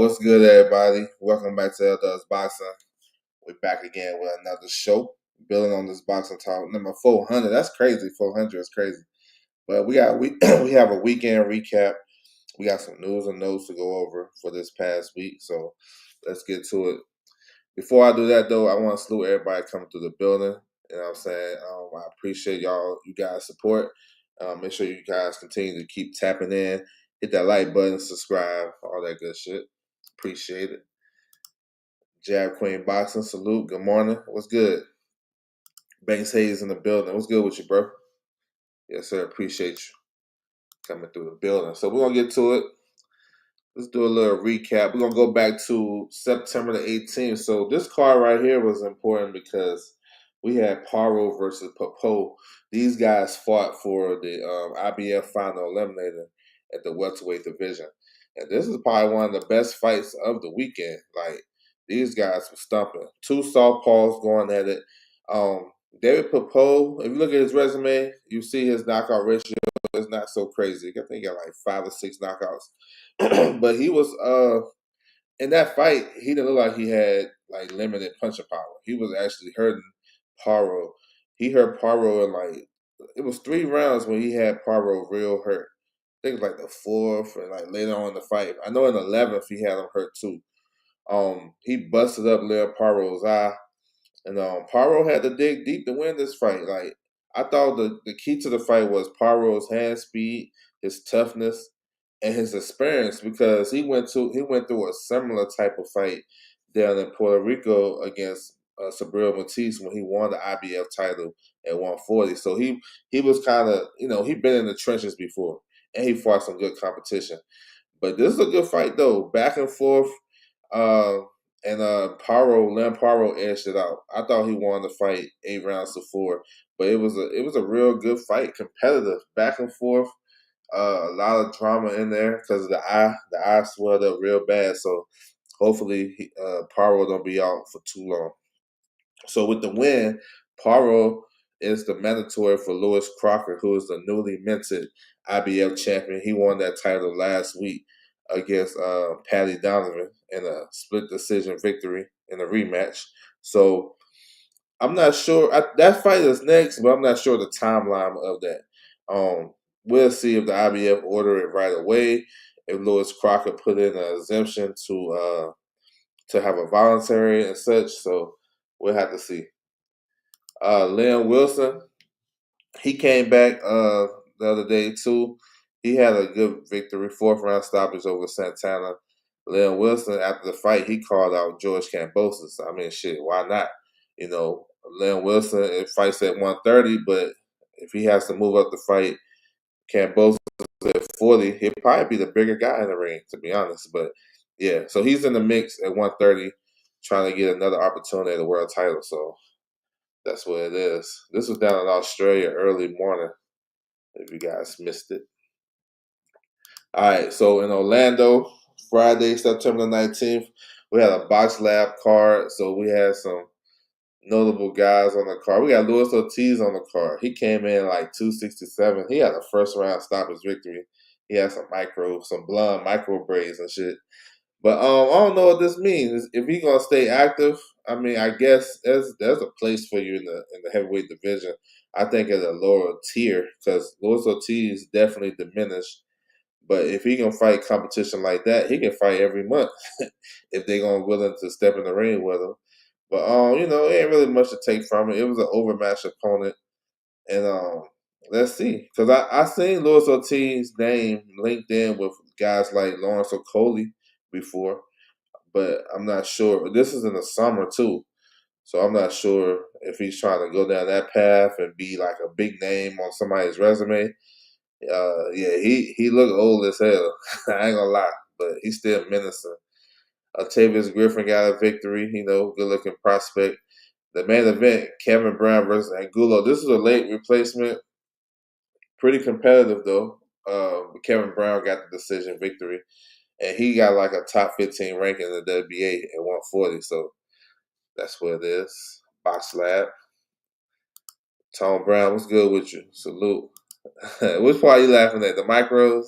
What's good, everybody? Welcome back to Does Boxing. We're back again with another show, building on this boxing talk. Number 400. That's crazy. 400 is crazy. But we have a weekend recap. We got some news and notes to go over for this past week. So let's get to it. Before I do that, though, I want to salute everybody coming through the building. You know what I'm saying? I appreciate you guys' support. Make sure you guys continue to keep tapping in. Hit that like button, subscribe, all that good shit. Appreciate it. Jab Queen Boxing, salute. Good morning. What's good? Banks Hayes in the building. What's good with you, bro? Yes, sir. Appreciate you coming through the building. So we're going to get to it. Let's do a little recap. We're going to go back to September the 18th. So this card right here was important because we had Paro versus Popo. These guys fought for the IBF final eliminator at the welterweight division. And this is probably one of the best fights of the weekend. Like, these guys were stumping. Two southpaws going at it. David Popo, if you look at his resume, you see his knockout ratio is not so crazy. I think he got like 5 or 6 knockouts. But he was in that fight, he didn't look like he had like limited punching power. He was actually hurting Paro. He hurt Paro in like it was 3 rounds when he had Paro real hurt. I think it was like the 4th and like later on in the fight. I know in the 11th he had him hurt too. He busted up Leo Paro's eye. And Paro had to dig deep to win this fight. Like, I thought the key to the fight was Paro's hand speed, his toughness, and his experience because he went through a similar type of fight down in Puerto Rico against Subriel Matisse when he won the IBF title at 140. So he was kind of, he'd been in the trenches before, and he fought some good competition. But this is a good fight though, back and forth. And Len Paro edged it out. I thought he won the fight 8 rounds to 4, but it was a real good fight, competitive, back and forth. A lot of drama in there because the eye swelled up real bad. So hopefully Paro don't be out for too long. So with the win, Paro is the mandatory for Lewis Crocker, who is the newly minted IBF champion. He won that title last week against Paddy Donovan in a split decision victory in a rematch. So I'm not sure. That fight is next, but I'm not sure the timeline of that. We'll see if the IBF order it right away. If Lewis Crocker put in an exemption to have a voluntary and such. So we'll have to see. Liam Wilson, he came back the other day too. He had a good victory, 4th round stoppage over Santana. Liam Wilson, after the fight, he called out George Kambosos. I mean, shit, why not? Liam Wilson fights at 130, but if he has to move up the fight, Kambosos at 40, he'll probably be the bigger guy in the ring, to be honest. But yeah, so he's in the mix at 130, trying to get another opportunity at the world title. So that's what it is. This was down in Australia early morning, if you guys missed it. All right, so in Orlando, Friday, September 19th, we had a box lab card. So we had some notable guys on the card. We got Luis Ortiz on the card. He came in like 267. He had a 1st round stoppage victory. He had some blonde micro braids and shit. But I don't know what this means. If he's gonna stay active, I mean, I guess there's a place for you in the heavyweight division. I think at a lower tier because Luis Ortiz definitely diminished. But if he can fight competition like that, he can fight every month if they're gonna willing to step in the ring with him. But it ain't really much to take from it. It was an overmatched opponent, and let's see, because I seen Luis Ortiz's name linked in with guys like Lawrence Okolie before, but I'm not sure. This is in the summer too, so I'm not sure if he's trying to go down that path and be like a big name on somebody's resume. Yeah, he looked old as hell. I ain't gonna lie, but he's still menacing. Tavius Griffin got a victory. Good looking prospect. The main event, Kevin Brown versus Angulo. This is a late replacement. Pretty competitive though. Kevin Brown got the decision victory, and he got like a top 15 ranking in the WBA at 140. So that's what it is. Box Lab. Tom Brown, what's good with you? Salute. Which part are you laughing at? The micros?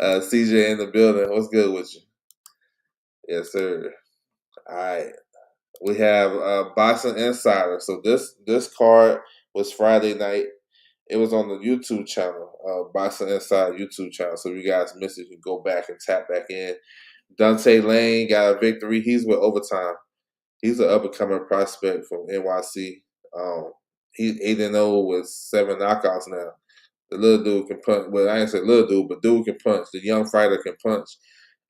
CJ in the building. What's good with you? Yes, sir. All right. We have Boxing Insider. So this card was Friday night. It was on the YouTube channel, Boxing Insider YouTube channel. So if you guys missed it, you can go back and tap back in. Dante Lane got a victory. He's with Overtime. He's an up and coming prospect from NYC. He's 8-0 with 7 knockouts now. The little dude can punch. Well, I ain't say little dude, but dude can punch. The young fighter can punch,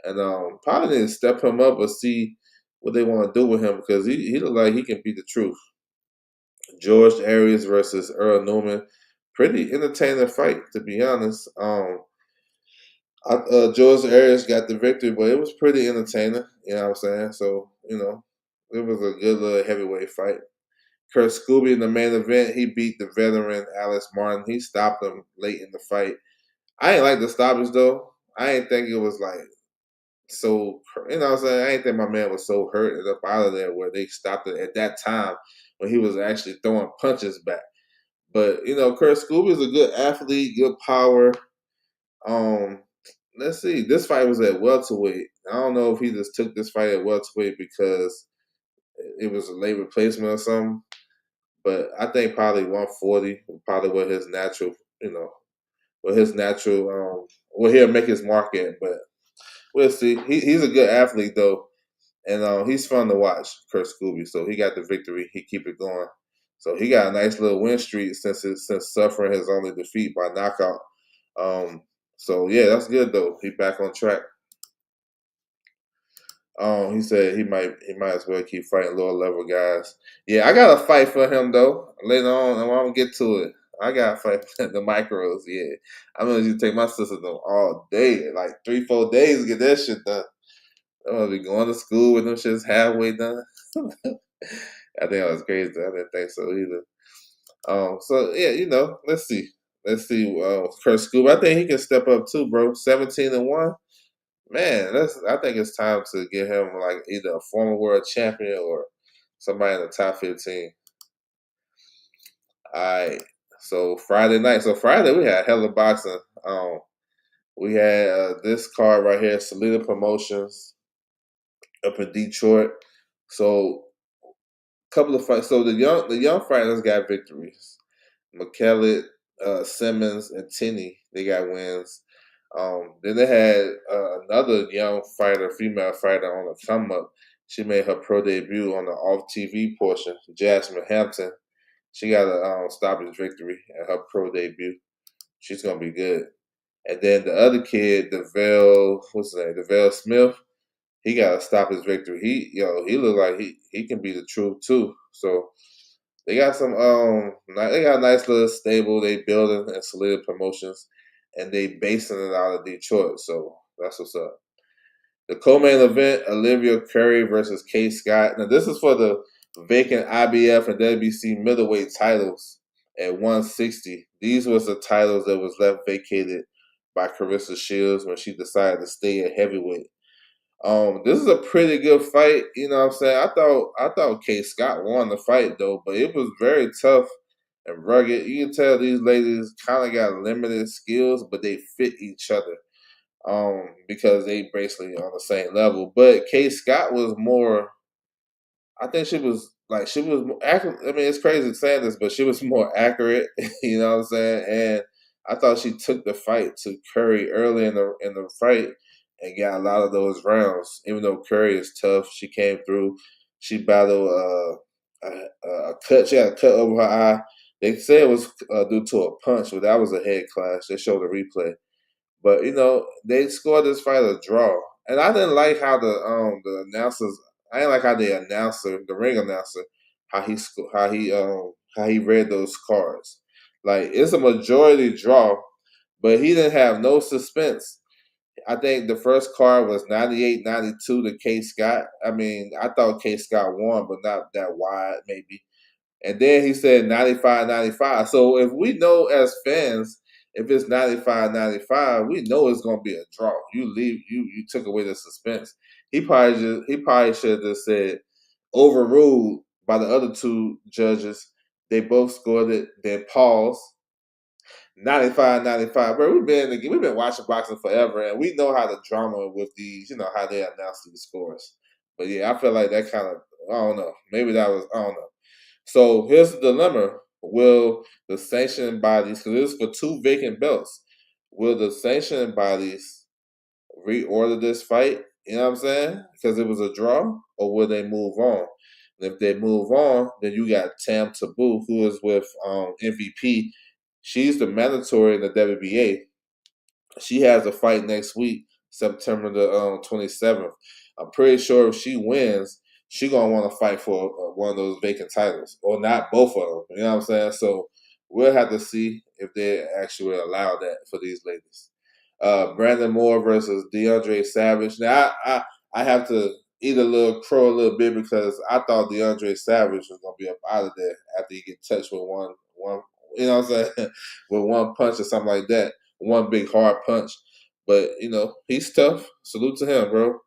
and probably need to step him up or see what they want to do with him because he look like he can be the truth. George Arias versus Earl Newman, pretty entertaining fight to be honest. George Arias got the victory, but it was pretty entertaining. You know what I'm saying? So it was a good little heavyweight fight. Kurt Scooby in the main event, he beat the veteran Alex Martin. He stopped him late in the fight. I ain't like the stoppage though. I ain't think it was like so. You know what I'm saying? I ain't think my man was so hurt and up out of there where they stopped it at that time when he was actually throwing punches back. But Kurt Scooby is a good athlete, good power. Um, let's see. This fight was at welterweight. I don't know if he just took this fight at welterweight because it was a late replacement or something. But I think probably 140 probably what his natural, what his natural, where he'll make his mark at. But we'll see. He's a good athlete though, and he's fun to watch. Kurt Scooby, so he got the victory. He keep it going. So he got a nice little win streak since suffering his only defeat by knockout. So yeah, that's good though. He back on track. He said he might as well keep fighting lower level guys. Yeah, I got a fight for him though. Later on, and I won't get to it. I got to fight the micros. Yeah, I'm gonna just take my sister to them all day, like 3-4 days to get that shit done. I'm gonna be going to school with them shits halfway done. I think I was crazy. I didn't think so either. So yeah, let's see. Let's see. Kurt Scoop, I think he can step up too, bro. 17-1. Man, I think it's time to get him like either a former world champion or somebody in the top 15. All right. So Friday night. So Friday we had hella boxing. We had this card right here, Salida Promotions up in Detroit. So couple of fights. So the young fighters got victories. McKellar, Simmons, and Tinney, they got wins. Then they had another young fighter, female fighter, on the come up. She made her pro debut on the off TV portion. Jasmine Hampton. She got a stoppage victory at her pro debut. She's gonna be good. And then the other kid, DeVale, what's his name? DeVale Smith. He got to stop his victory. He look like he can be the truth too. So they got they got a nice little stable they building and solid promotions, and they basing it out of Detroit. So that's what's up. The co-main event: Olivia Curry versus Kay Scott. Now this is for the vacant IBF and WBC middleweight titles at 160. These was the titles that was left vacated by Carissa Shields when she decided to stay at heavyweight. This is a pretty good fight. You know what I'm saying? I thought Kay Scott won the fight though, but it was very tough and rugged. You can tell these ladies kind of got limited skills, but they fit each other. Because they basically on the same level. But Kay Scott was more. I think she was more accurate. I mean, it's crazy saying this, but she was more accurate. You know what I'm saying? And I thought she took the fight to Curry early in the fight and got a lot of those rounds. Even though Curry is tough, she came through. She battled a cut. She had a cut over her eye. They say it was due to a punch, but that was a head clash. They showed a replay. But they scored this fight a draw, and I didn't like how the announcers. I didn't like how the ring announcer, how he read those cards. Like it's a majority draw, but he didn't have no suspense. I think the first card was 98-92 to Kay Scott. I mean, I thought Kay Scott won, but not that wide, maybe. And then he said 95-95. So if we know as fans, if it's 95-95, we know it's gonna be a draw. You took away the suspense. He probably should have just said overruled by the other two judges. They both scored it, then pause. 95, 95, bro. We've been watching boxing forever, and we know how the drama with these, how they announce these scores. But yeah, I feel like that kind of, I don't know. Maybe that was, I don't know. So here's the dilemma: will the sanctioning bodies, because this is for two vacant belts, will the sanctioning bodies reorder this fight? You know what I'm saying? Because it was a draw, or will they move on? And if they move on, then you got Tam Taboo, who is with MVP. She's the mandatory in the WBA. She has a fight next week, September the 27th. I'm pretty sure if she wins, she gonna want to fight for one of those vacant titles, or not both of them. You know what I'm saying? So we'll have to see if they actually allow that for these ladies. Brandon Moore versus DeAndre Savage. Now I have to eat a little crow a little bit because I thought DeAndre Savage was gonna be up out of there after he get touched with one, you know what I'm saying, with one punch or something like that, one big hard punch. But he's tough. Salute to him, bro.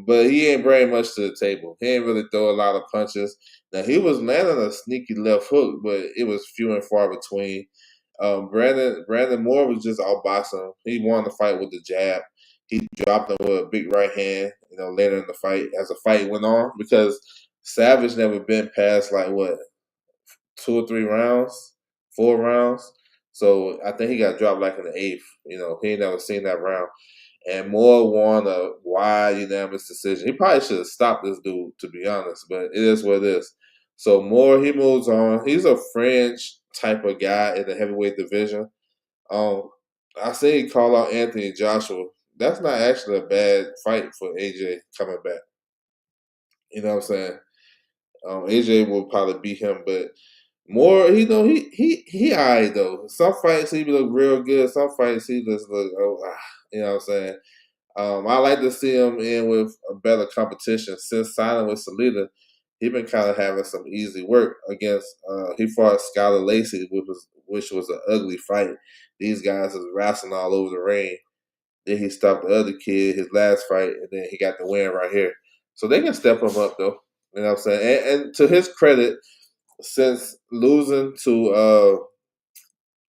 But he ain't bring much to the table. He ain't really throw a lot of punches. Now he was landing a sneaky left hook, but it was few and far between. Brandon Moore was just outboxing. He won the fight with the jab. He dropped him with a big right hand. Later in the fight, as the fight went on, because Savage never been past like what 2 or 3 rounds, 4 rounds. So I think he got dropped like in the eighth. He ain't never seen that round. And Moore won a wide unanimous decision. He probably should have stopped this dude, to be honest, but it is what it is. So Moore, he moves on. He's a fringe type of guy in the heavyweight division. I say he call out Anthony Joshua. That's not actually a bad fight for AJ coming back. You know what I'm saying? AJ will probably beat him, but Moore, he alright though. Some fights he look real good. Some fights he just look, you know what I'm saying. I like to see him in with a better competition. Since signing with Salida, he been kind of having some easy work against. He fought Skylar Lacey, which was an ugly fight. These guys was wrestling all over the ring. Then he stopped the other kid his last fight, and then he got the win right here. So they can step him up though. You know what I'm saying? And to his credit, since losing to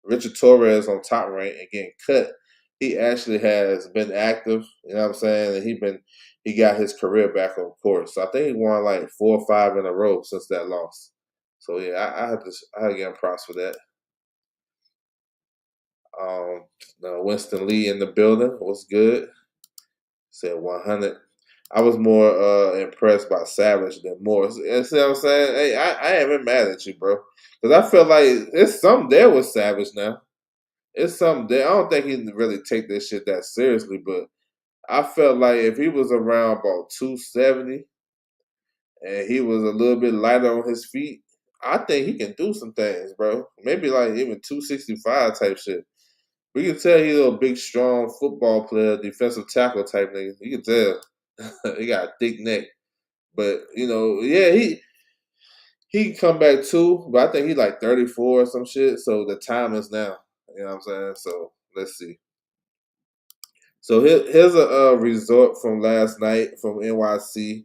Richard Torres on Top Rank and getting cut, he actually has been active. You know what I'm saying? And he got his career back on course. So I think he won like 4 or 5 in a row since that loss. So yeah, I have to give him props for that. Winston Lee in the building was good. Said 100. I was more impressed by Savage than Morris. You see what I'm saying? Hey, I ain't even mad at you, bro. Because I feel like there's something there with Savage now. It's something there. I don't think he really take this shit that seriously, but I felt like if he was around about 270 and he was a little bit lighter on his feet, I think he can do some things, bro. Maybe like even 265 type shit. We can tell he's a big, strong football player, defensive tackle type nigga. You can tell. He got a thick neck. But, yeah, he can come back too, but I think he's like 34 or some shit. So the time is now. You know what I'm saying? So let's see. So here's a resort from last night from NYC.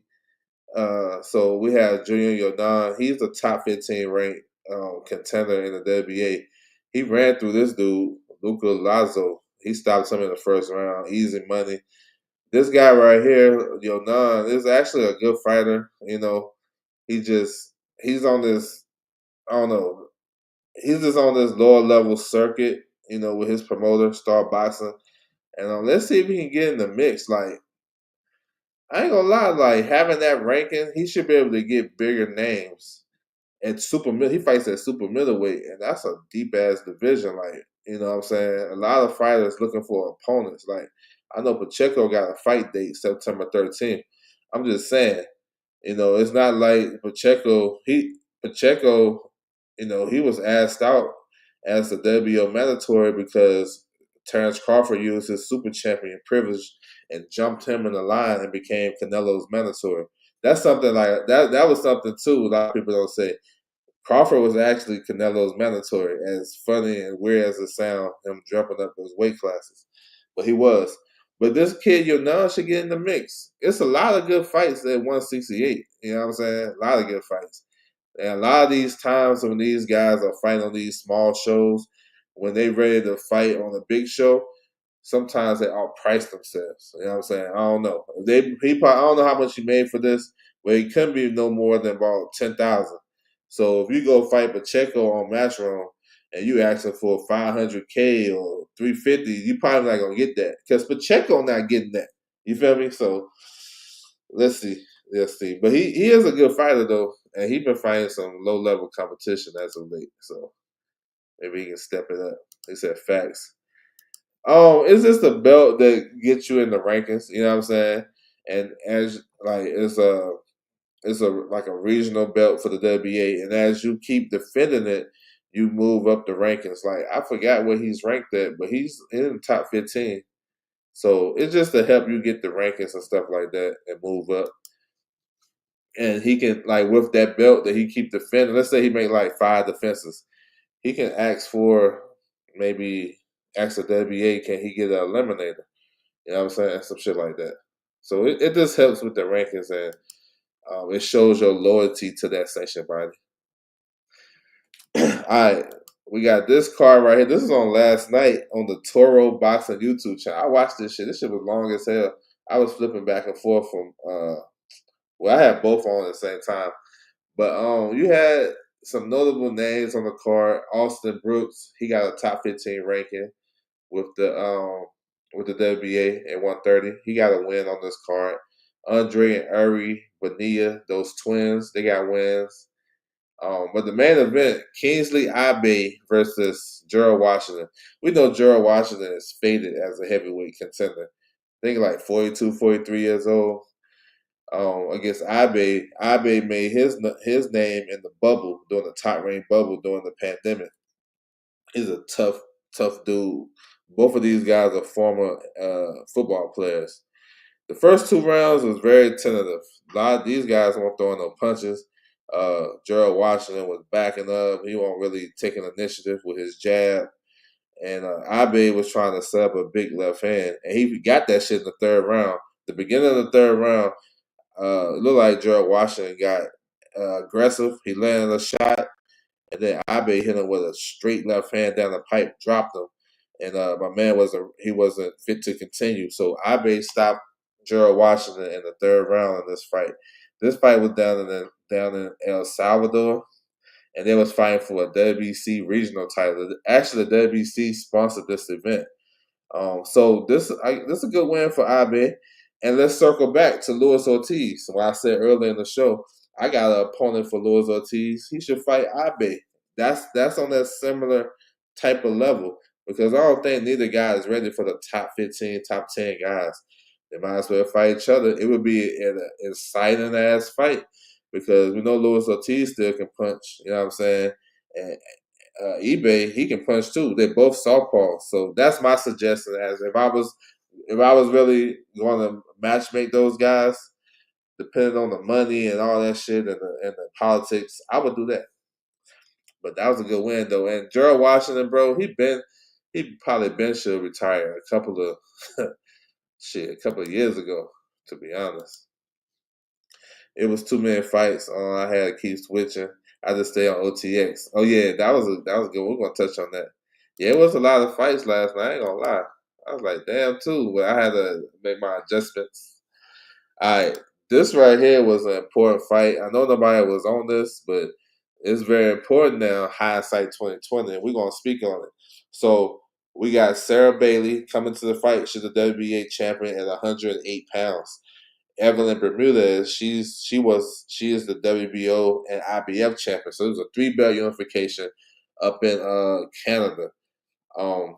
So we have Junior Yordan. He's a top 15 ranked contender in the WBA. He ran through this dude, Luca Lazo. He stopped him in the first round. Easy money. This guy right here, Yordan, is actually a good fighter. He's on this, I don't know, he's just on this lower level circuit, with his promoter, Star Boxing. And let's see if he can get in the mix. Like, I ain't gonna lie, like having that ranking, he should be able to get bigger names. At super middle, he fights at super middleweight, and that's a deep ass division. Like, you know what I'm saying? A lot of fighters looking for opponents. Like, I know Pacheco got a fight date September 13th. I'm just saying, it's not like Pacheco, he was asked out as the WO mandatory because Terrence Crawford used his super champion privilege and jumped him in the line and became Canelo's mandatory. That's something like that. That was something too. A lot of people don't say. Crawford was actually Canelo's mandatory, as funny and weird as it sounds, him jumping up those weight classes. But he was. But this kid, Yonan, should get in the mix. It's a lot of good fights at 168. You know what I'm saying? A lot of good fights. And a lot of these times when these guys are fighting on these small shows, when they ready to fight on a big show, sometimes they outprice themselves. You know what I'm saying? I don't know. He probably, I don't know how much he made for this, but he couldn't be no more than about 10,000. So if you go fight Pacheco on Matchroom and you asking for 500K or 350, you probably not gonna get that because Pacheco not getting that. You feel me? So let's see. Let's see. But he is a good fighter though, and he been fighting some low level competition as of late. So maybe he can step it up. He said facts. It's just a belt that gets you in the rankings. You know what I'm saying? And as like it's a like a regional belt for the WBA, and as you keep defending it, you move up the rankings. Like I forgot what he's ranked at, but he's in the top 15. So it's just to help you get the rankings and stuff like that and move up. And he can like with that belt that he keep defending. Let's say he make like 5 defenses, he can ask for maybe ask the WBA, can he get an eliminator? You know what I'm saying? Some shit like that. So it just helps with the rankings and it shows your loyalty to that section body. All right, we got this card right here. This is on last night on the Toro Boxing YouTube channel. I watched this shit. This shit was long as hell. I was flipping back and forth from well, I had both on at the same time. But you had some notable names on the card. Austin Brooks, he got a top 15 ranking with the WBA at 130. He got a win on this card. Andre and Uri Bonilla, those twins, they got wins. But the main event, Kingsley Abe versus Gerald Washington. We know Gerald Washington is faded as a heavyweight contender. I think like 42, 43 years old. Against Abe, Abe made his name in the bubble during the top rank bubble during the pandemic. He's a tough dude. Both of these guys are former football players. The first 2 rounds was very tentative. A lot of these guys weren't throwing no punches. Gerald Washington was backing up. He wasn't really taking initiative with his jab. And Abe was trying to set up a big left hand. And he got that shit in the 3rd round. The beginning of the 3rd round, it looked like Gerald Washington got aggressive. He landed a shot. And then Abe hit him with a straight left hand down the pipe, dropped him. And my man wasn't fit to continue. So Abe stopped Gerald Washington in the 3rd round in this fight. This fight was down in El Salvador, and they was fighting for a WBC regional title. Actually, the WBC sponsored this event. So this is a good win for Abe. And let's circle back to Luis Ortiz. When I said earlier in the show, I got an opponent for Luis Ortiz. He should fight Abe. That's on that similar type of level because I don't think neither guy is ready for the top 15, top 10 guys. They might as well fight each other. It would be an exciting ass fight because we know Luis Ortiz still can punch. You know what I'm saying? And eBay, he can punch too. They're both southpaws, so that's my suggestion. As if I was really going to match make those guys, depending on the money and all that shit and the politics, I would do that. But that was a good win though. And Gerald Washington, bro, he probably been should retire a couple of a couple of years ago. To be honest, it was too many fights. I had to keep switching. I just stay on OTX. Oh yeah, that was good. We're gonna touch on that. Yeah, it was a lot of fights last night. I ain't gonna lie. I was like, damn, too. But I had to make my adjustments. All right, this right here was an important fight. I know nobody was on this, but it's very important now. Hindsight 2020, and we're gonna speak on it. So we got Sarah Bailey coming to the fight. She's the WBA champion at 108 pounds. Evelyn Bermudez, she is the WBO and IBF champion. So it was a 3-belt unification up in Canada.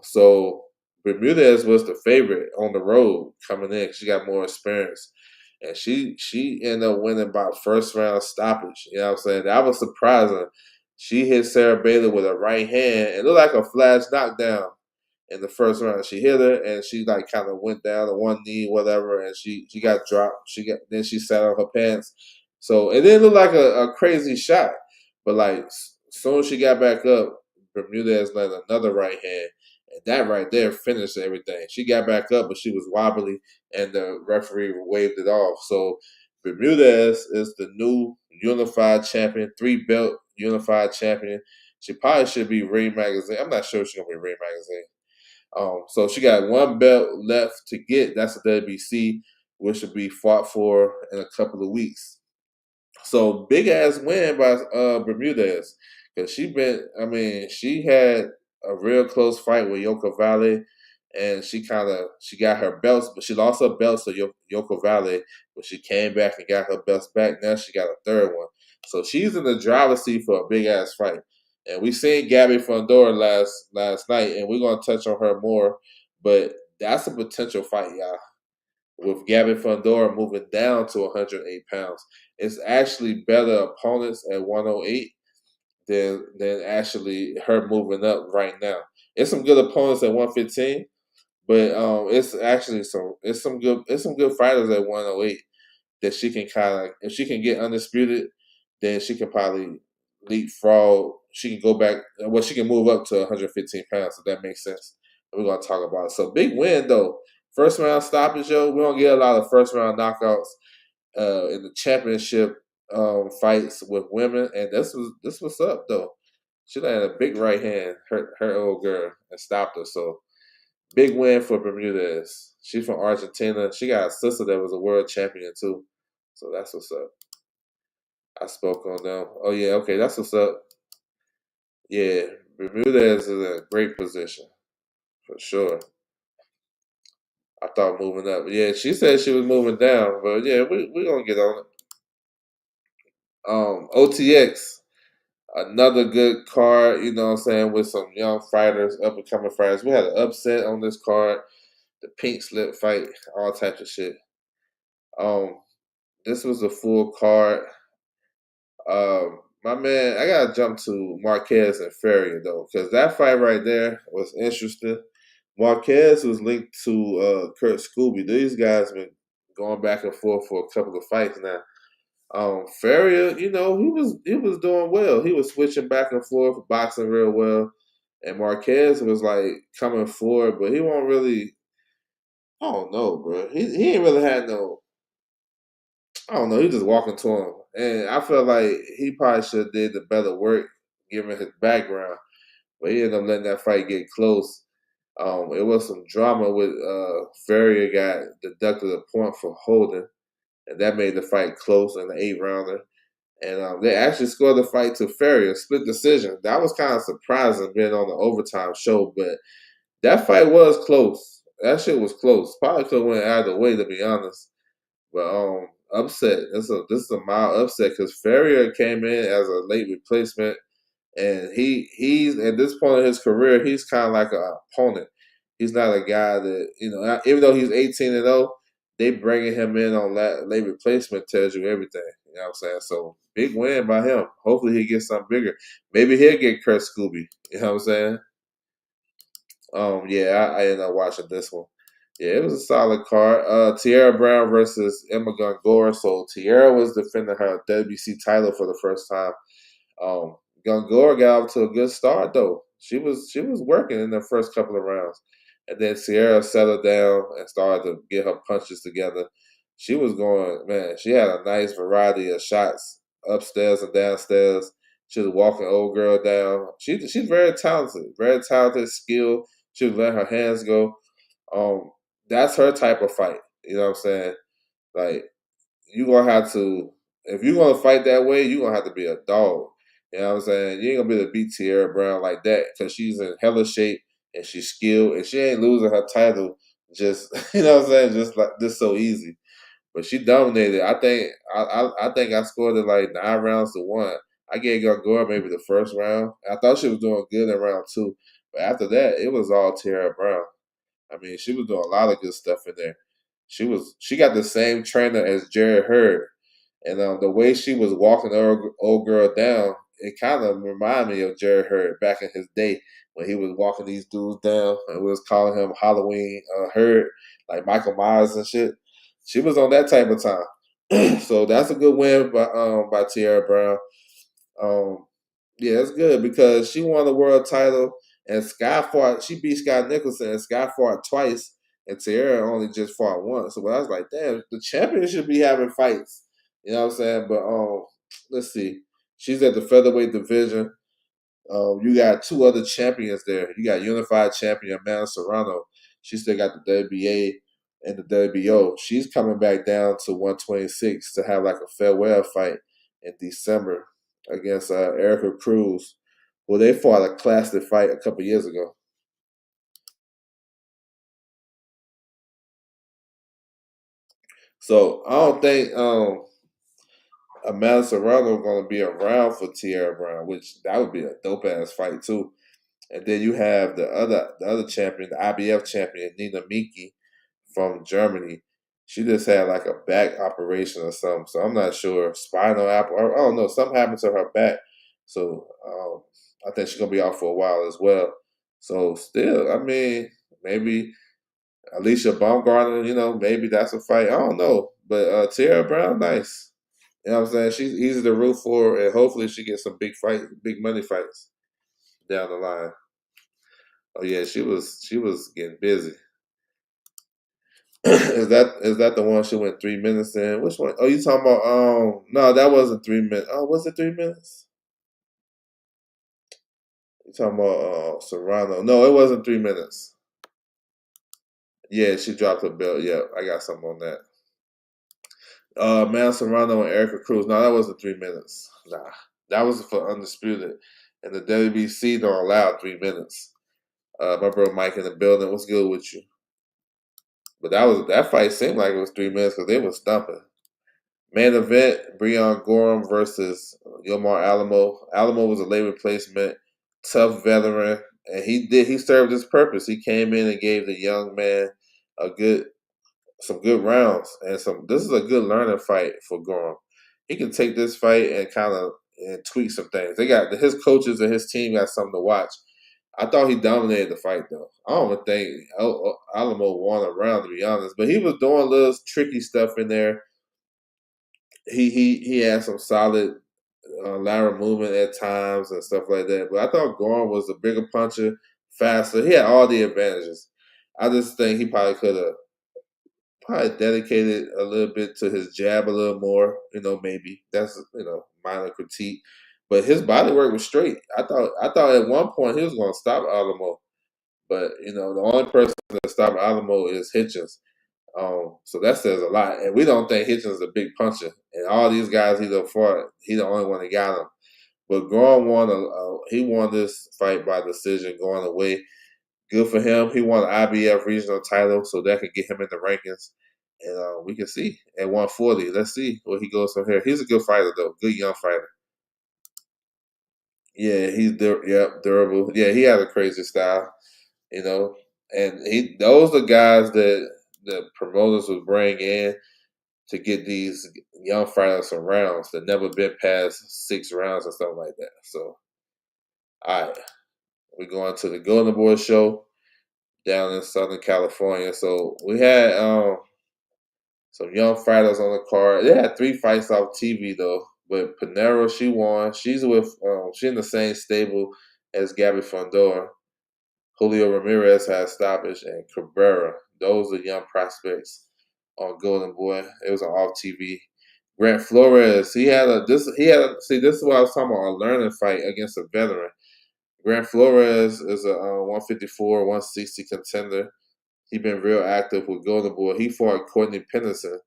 So Bermudez was the favorite on the road coming in. She got more experience. And she ended up winning by 1st-round stoppage. You know what I'm saying? That was surprising. She hit Sarah Bailey with a right hand. It looked like a flash knockdown in the 1st round. She hit her and she like kind of went down to one knee, whatever, and she got dropped. Then she sat on her pants. So it didn't look like a crazy shot. But like soon as she got back up, Bermudez landed another right hand. And that right there finished everything. She got back up, but she was wobbly, and the referee waved it off. So Bermudez is the new unified champion, 3-belt unified champion. She probably should be Ring Magazine. I'm not sure if she's gonna be Ring Magazine. So she got one belt left to get. That's the WBC, which will be fought for in a couple of weeks. So big ass win by Bermudez, because she had a real close fight with Yoko Valley, and she got her belts, but she lost her belts to Yoko Valley, but she came back and got her belts back. Now she got a third one, so she's in the driver's seat for a big ass fight. And we seen Gabby Fundora last night, and we're gonna touch on her more, but that's a potential fight, y'all, with Gabby Fundora moving down to 108 pounds. It's actually better opponents at 108 than actually her moving up right now. It's some good opponents at 115, but it's actually some good fighters at 108 that she can kind of, if she can get undisputed, then she can probably leapfrog. She can go back. Well, she can move up to 115 pounds. If that makes sense. We're gonna talk about it. So big win though. First round stoppage, yo. We don't get a lot of first round knockouts in the championship fights with women, and this was up though. She had a big right hand, her old girl, and stopped her. So big win for Bermudez. She's from Argentina. She got a sister that was a world champion too. So that's what's up. I spoke on them. Oh yeah, okay, that's what's up. Yeah, Bermudez is in a great position for sure. I thought moving up. Yeah, she said she was moving down, but yeah, we gonna get on it. OTX, another good card, you know what I'm saying, with some young fighters, up and coming fighters. We had an upset on this card, the pink slip fight, all types of shit. Um, this was a full card. My man, I gotta jump to Marquez and Ferrier though, because that fight right there was interesting. Marquez was linked to Kurt Scooby. These guys been going back and forth for a couple of fights now. Ferrier, he was doing well. He was switching back and forth, boxing real well. And Marquez was like coming forward, but he won't really. I don't know, bro. He ain't really had no. I don't know. He just walking to him, and I feel like he probably should have did the better work given his background. But he ended up letting that fight get close. It was some drama with Ferrier got deducted a point for holding, and that made the fight close in the 8 rounder. And they actually scored the fight to Ferrier, split decision. That was kind of surprising being on the overtime show, but that fight was close. That shit was close. Probably could have went either way, to be honest. But upset. This is a mild upset because Ferrier came in as a late replacement, and he's at this point in his career, he's kind of like an opponent. He's not a guy that, even though he's 18-0, they bringing him in on late replacement tells you everything. You know what I'm saying? So big win by him. Hopefully he gets something bigger. Maybe he'll get Kurt Scooby. You know what I'm saying? Yeah, I ended up watching this one. Yeah, it was a solid card. Tierra Brown versus Emma Gongora. So Tierra was defending her WBC title for the first time. Gongora got off to a good start though. She was working in the first couple of rounds, and then Sierra settled down and started to get her punches together. She was going, man. She had a nice variety of shots upstairs and downstairs. She was walking old girl down. She's very talented, skilled. She was letting her hands go. Um, that's her type of fight. You know what I'm saying? Like you gonna have to, if you're gonna fight that way, you're gonna have to be a dog. You know what I'm saying? You ain't gonna be able to beat Tierra Brown like that because she's in hella shape and she's skilled and she ain't losing her title just you know what I'm saying, just like this so easy. But she dominated. I think I scored it like 9 rounds to 1. I gave Gongora maybe the first round. I thought she was doing good in round 2, but after that, it was all Tierra Brown. I mean, she was doing a lot of good stuff in there. She got the same trainer as Jared Hurd, and the way she was walking the old girl down, it kind of reminded me of Jared Hurd back in his day when he was walking these dudes down and we was calling him Halloween Hurd, like Michael Myers and shit. She was on that type of time, so that's a good win by Tierra Brown. Um, yeah, it's good because she won the world title and Sky fought. She beat Scott Nicholson and Sky fought twice, and Tierra only just fought once. So I was like, damn, the champion should be having fights. You know what I'm saying? But let's see. She's at the featherweight division. You got two other champions there. You got unified champion Amanda Serrano. She still got the WBA and the WBO. She's coming back down to 126 to have like a farewell fight in December against Erica Cruz. Well, they fought a classic fight a couple years ago. So I don't think Amanda Serrano going to be around for Tierra Brown, which that would be a dope ass fight too. And then you have the other champion, the IBF champion, Nina Miki from Germany. She just had like a back operation or something. So I'm not sure. Spinal or I don't know. Something happened to her back. So I think she's gonna be out for a while as well. So still, I mean, maybe Alicia Baumgartner, maybe that's a fight. I don't know. But Tierra Brown, nice. You know what I'm saying? She's easy to root for, and hopefully she gets some big money fights down the line. Oh yeah, she was getting busy. is that the one she went 3 minutes in? Which one? Oh, you talking about? No, that wasn't 3 minutes. Oh, was it 3 minutes? You talking about Serrano? No, it wasn't 3 minutes. Yeah, she dropped her belt. Yeah, I got something on that. Man Serrano and Erica Cruz. No, that wasn't 3 minutes. Nah, that was for undisputed, and the WBC don't allow 3 minutes. My bro Mike in the building. What's good with you? But that fight seemed like it was 3 minutes because they were stumping. Main event: Breon Gorham versus Yomar Alamo. Alamo was a late replacement, tough veteran, and he served his purpose. He came in and gave the young man a good some good rounds and some. This is a good learning fight for Gorham. He can take this fight and kind of and tweak some things. They got his coaches and his team got something to watch. I thought he dominated the fight though. I don't even think Alamo won a round to be honest, but he was doing little tricky stuff in there. He had some solid lateral movement at times and stuff like that. But I thought Gorham was a bigger puncher, faster. He had all the advantages. I just think he probably could have probably dedicated a little bit to his jab a little more. Maybe that's minor critique. But his body work was straight. I thought at one point he was going to stop Alamo, but the only person that stopped Alamo is Hitchens. So that says a lot. And we don't think Hitchens is a big puncher. And all these guys he done fought, he the only one that got him. But Gorham he won this fight by decision going away. Good for him. He won an IBF regional title, so that could get him in the rankings. And we can see at 140. Let's see where he goes from here. He's a good fighter, though. Good young fighter. Yeah, durable. Yeah, he had a crazy style, and those are guys that the promoters would bring in to get these young fighters some rounds that never been past 6 rounds or something like that. So, all right, we're going to the Golden Boy show down in Southern California. So we had some young fighters on the card. They had 3 fights off TV though, but Panero she won. She's in the same stable as Gabby Fondor. Julio Ramirez had stoppage, and Cabrera. Those are young prospects on Golden Boy. It was on off TV. Grant Flores, see this is what I was talking about, a learning fight against a veteran. Grant Flores is a 154, 160 contender. He been real active with Golden Boy. He fought Courtney Pennington,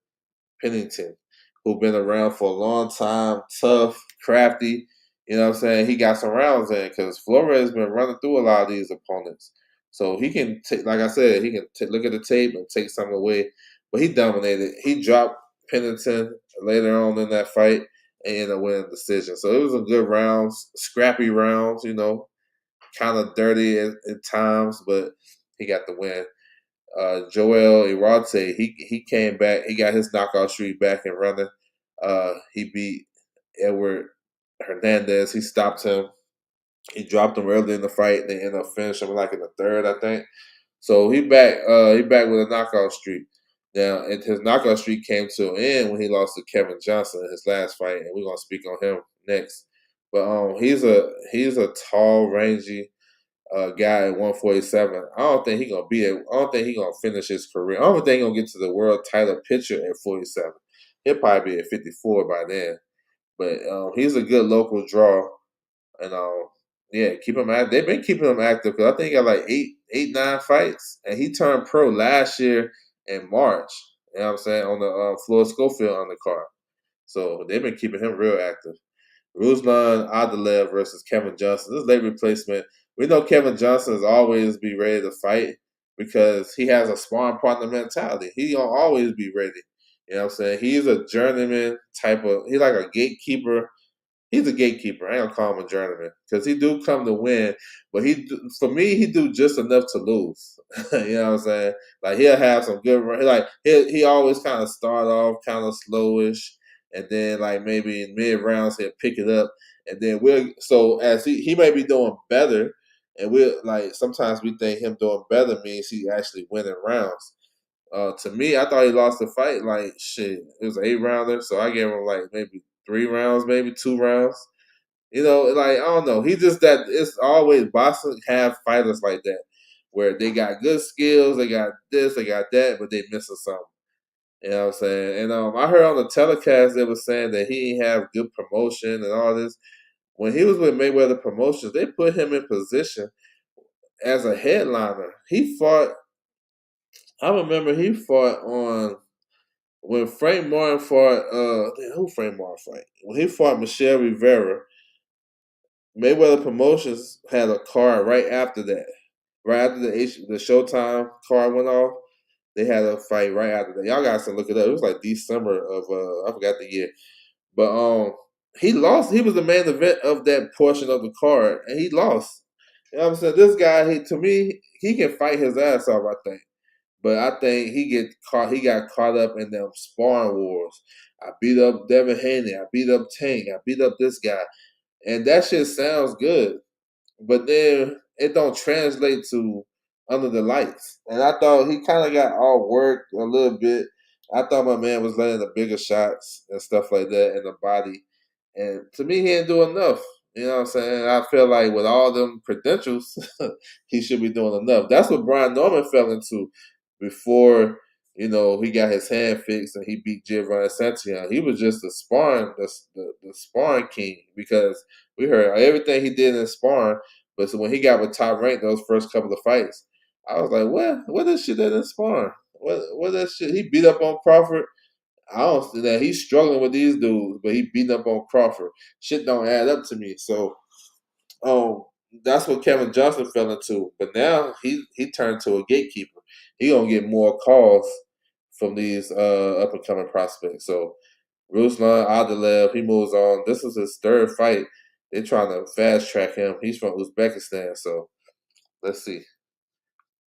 who been around for a long time, tough, crafty. You know what I'm saying? He got some rounds in because Flores been running through a lot of these opponents. So he can, like I said, he can look at the tape and take something away. But he dominated. He dropped Pennington later on in that fight and ended up winning the decision. So it was a good rounds, scrappy rounds, kind of dirty at times, but he got the win. Joel Irate, he came back. He got his knockout streak back and running. He beat Edward Hernandez. He stopped him. He dropped him early in the fight. They ended up finishing him like in the third, I think. So he back. He back with a knockout streak. Now, and his knockout streak came to an end when he lost to Kevin Johnson in his last fight, and we're gonna speak on him next. But he's a tall, rangy guy at 147. I don't think I don't think he gonna finish his career. I don't think he gonna get to the world title picture at 47. He'll probably be at 54 by then. But he's a good local draw, and Yeah, keep him active. They've been keeping him active because I think he got like 9 fights, and he turned pro last year in March. You know what I'm saying, on the Floyd Schofield undercard. So they've been keeping him real active. Ruslan Adelaide versus Kevin Johnson. This late replacement. We know Kevin Johnson is always be ready to fight because he has a sparring partner mentality. He gonna always be ready. You know what I'm saying? He's a journeyman type of. He's like a gatekeeper. He's a gatekeeper. I ain't gonna call him a journeyman because he do come to win, but for me he do just enough to lose. You know what I'm saying? Like he'll have some good run. Like he always kind of start off kind of slowish, and then like maybe in mid rounds he'll pick it up, and then as he may be doing better, and we'll like sometimes we think him doing better means he actually winning rounds. To me, I thought he lost the fight. Like shit, it was an 8 rounder, so I gave him like maybe 3 rounds, maybe 2 rounds. You know, like I don't know. He just that it's always boxing have fighters like that where they got good skills, they got this, they got that, but they missing something. You know what I'm saying? And I heard on the telecast they were saying that he ain't have good promotion and all this. When he was with Mayweather Promotions, they put him in position as a headliner. He fought. I remember he fought on when Frank Martin fought. Who Frank Martin fight? When he fought Michelle Rivera, Mayweather Promotions had a card right after that. Right after the Showtime card went off, they had a fight right after that. Y'all guys can look it up. It was like December of I forgot the year. But he lost. He was the main event of that portion of the card, and he lost. You know what I'm saying? This guy, to me, he can fight his ass off, I think. But I think he got caught up in them sparring wars. I beat up Devin Haney, I beat up Tank, I beat up this guy. And that shit sounds good, but then it don't translate to under the lights. And I thought he kind of got all worked a little bit. I thought my man was landing the bigger shots and stuff like that in the body. And to me, he didn't do enough. You know what I'm saying? I feel like with all them credentials, he should be doing enough. That's what Brian Norman fell into before, he got his hand fixed and he beat Giovanni Santillan. He was just the sparring king because we heard everything he did in sparring. But so when he got with Top Rank those first couple of fights, I was like, what is shit that in sparring? What that shit? He beat up on Crawford. I don't see that he's struggling with these dudes, but he beat up on Crawford. Shit don't add up to me. So um, that's what Kevin Johnson fell into. But now he turned to a gatekeeper. He gonna get more calls from these up and coming prospects. So Ruslan Adelaide, he moves on. This is his third fight. They're trying to fast track him. He's from Uzbekistan, so let's see.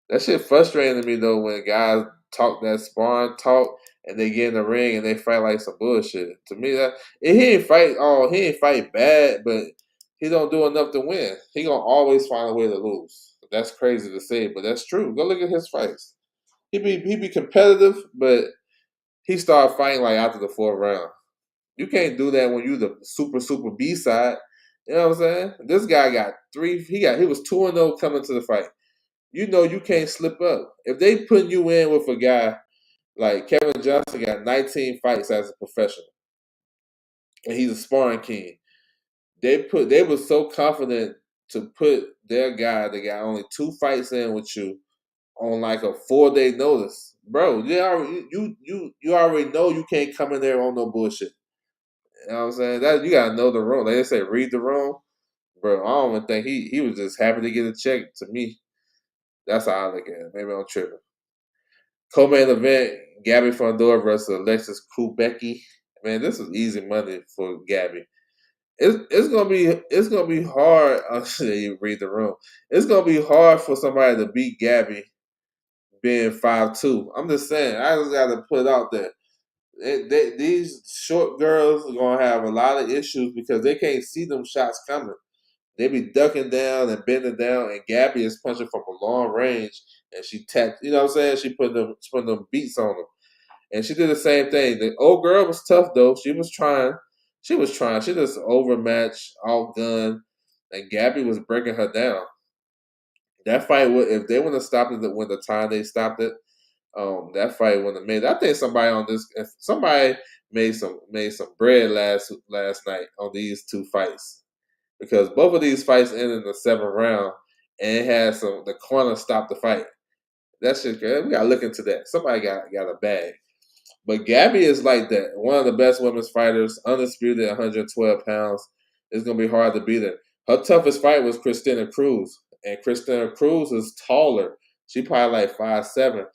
That shit frustrating to me though when guys talk that sparring talk and they get in the ring and they fight like some bullshit. To me, he ain't fight bad, but he don't do enough to win. He gonna always find a way to lose. That's crazy to say, but that's true. Go look at his fights. He be competitive, but he started fighting like after the fourth round. You can't do that when you the super B side. You know what I'm saying? This guy got three. He was 2-0 coming to the fight. You know you can't slip up. If they put you in with a guy like Kevin Johnson, got 19 fights as a professional, and he's a sparring king. They were so confident to put their guy that got only 2 fights in with you on like a 4-day notice, bro. You already know you can't come in there on no bullshit. You know what I'm saying? That you gotta know the room. Like they say, read the room, bro. I don't even think he was just happy to get a check. To me, that's how I look at it. Maybe I'm tripping. Co-main event: Gabby Fondor versus Alexis Kubecki. Man, this is easy money for Gabby. It's gonna be hard. You read the room. It's gonna be hard for somebody to beat Gabby being 5'2". I'm just saying. I just got to put it out there. These short girls are gonna have a lot of issues because they can't see them shots coming. They be ducking down and bending down, and Gabby is punching from a long range, and she tapped. You know what I'm saying? She putting them beats on them, and she did the same thing. The old girl was tough though. She was trying. She was trying. She just overmatched, outgunned, and Gabby was breaking her down. That fight would, if they would have stopped it when the time they stopped it, that fight wouldn't have made. I think somebody on this, if somebody made some bread last night on these 2 fights. because both of these fights ended in the 7th round, and it had the corner stop the fight. That shit, we gotta look into that. Somebody got a bag. But Gabby is like that. One of the best women's fighters, undisputed 112 pounds. It's gonna be hard to beat her. Her toughest fight was Christina Cruz, and Christina Cruz is taller. She probably like 5'7",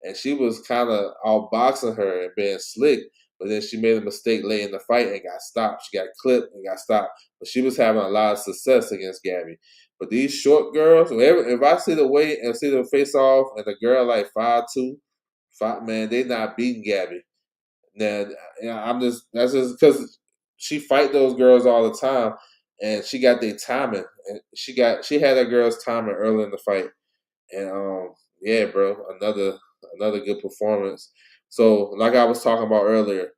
and she was kind of outboxing her and being slick. But then she made a mistake late in the fight and got stopped. She got clipped and got stopped. But she was having a lot of success against Gabby. But these short girls, if I see the weight and see them face off, and the girl like 5'2", man, they not beating Gabby. Now, that's just because she fight those girls all the time, and she got their timing, and she had her girls timing early in the fight, and yeah, bro, another good performance. So, like I was talking about earlier,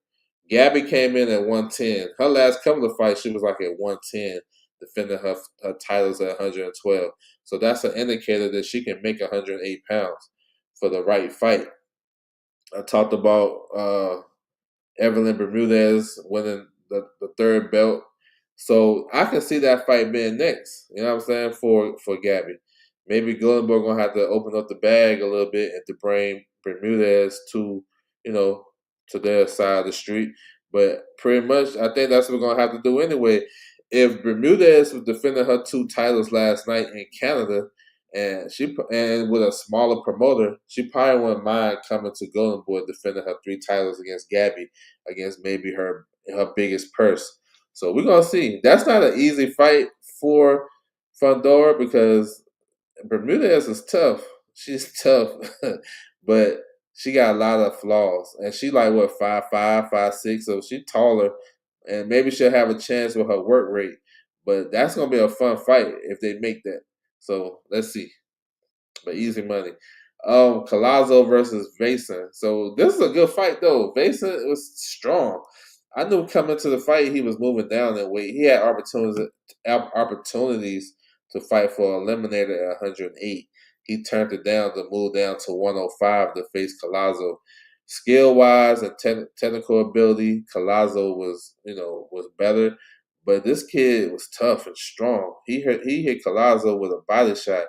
Gabby came in at 110. Her last couple of fights, she was like at 110, defending her titles at 112. So that's an indicator that she can make 108 pounds for the right fight. I talked about Evelyn Bermudez winning the third belt. So I can see that fight being next. You know what I'm saying, for Gabby. Maybe Gillenberg gonna have to open up the bag a little bit and to bring Bermudez to, to their side of the street. But pretty much, I think that's what we're gonna have to do anyway. If Bermudez was defending her 2 titles last night in Canada, and with a smaller promoter, she probably wouldn't mind coming to Golden Boy defending her 3 titles against Gabby, against maybe her biggest purse. So we're gonna see. That's not an easy fight for Fundora because Bermudez is tough. She's tough, but she got a lot of flaws, and she like what 5'5", 5'6", so she's taller, and maybe she'll have a chance with her work rate. But that's gonna be a fun fight if they make that. So let's see. But easy money. Collazo versus Vason. So this is a good fight though. Vason was strong. I knew coming to the fight he was moving down in weight. He had opportunities to fight for eliminator at 108. He turned it down to move down to 105 to face Collazo. Skill wise and technical ability, Collazo was better. But this kid was tough and strong. He hit Collazo with a body shot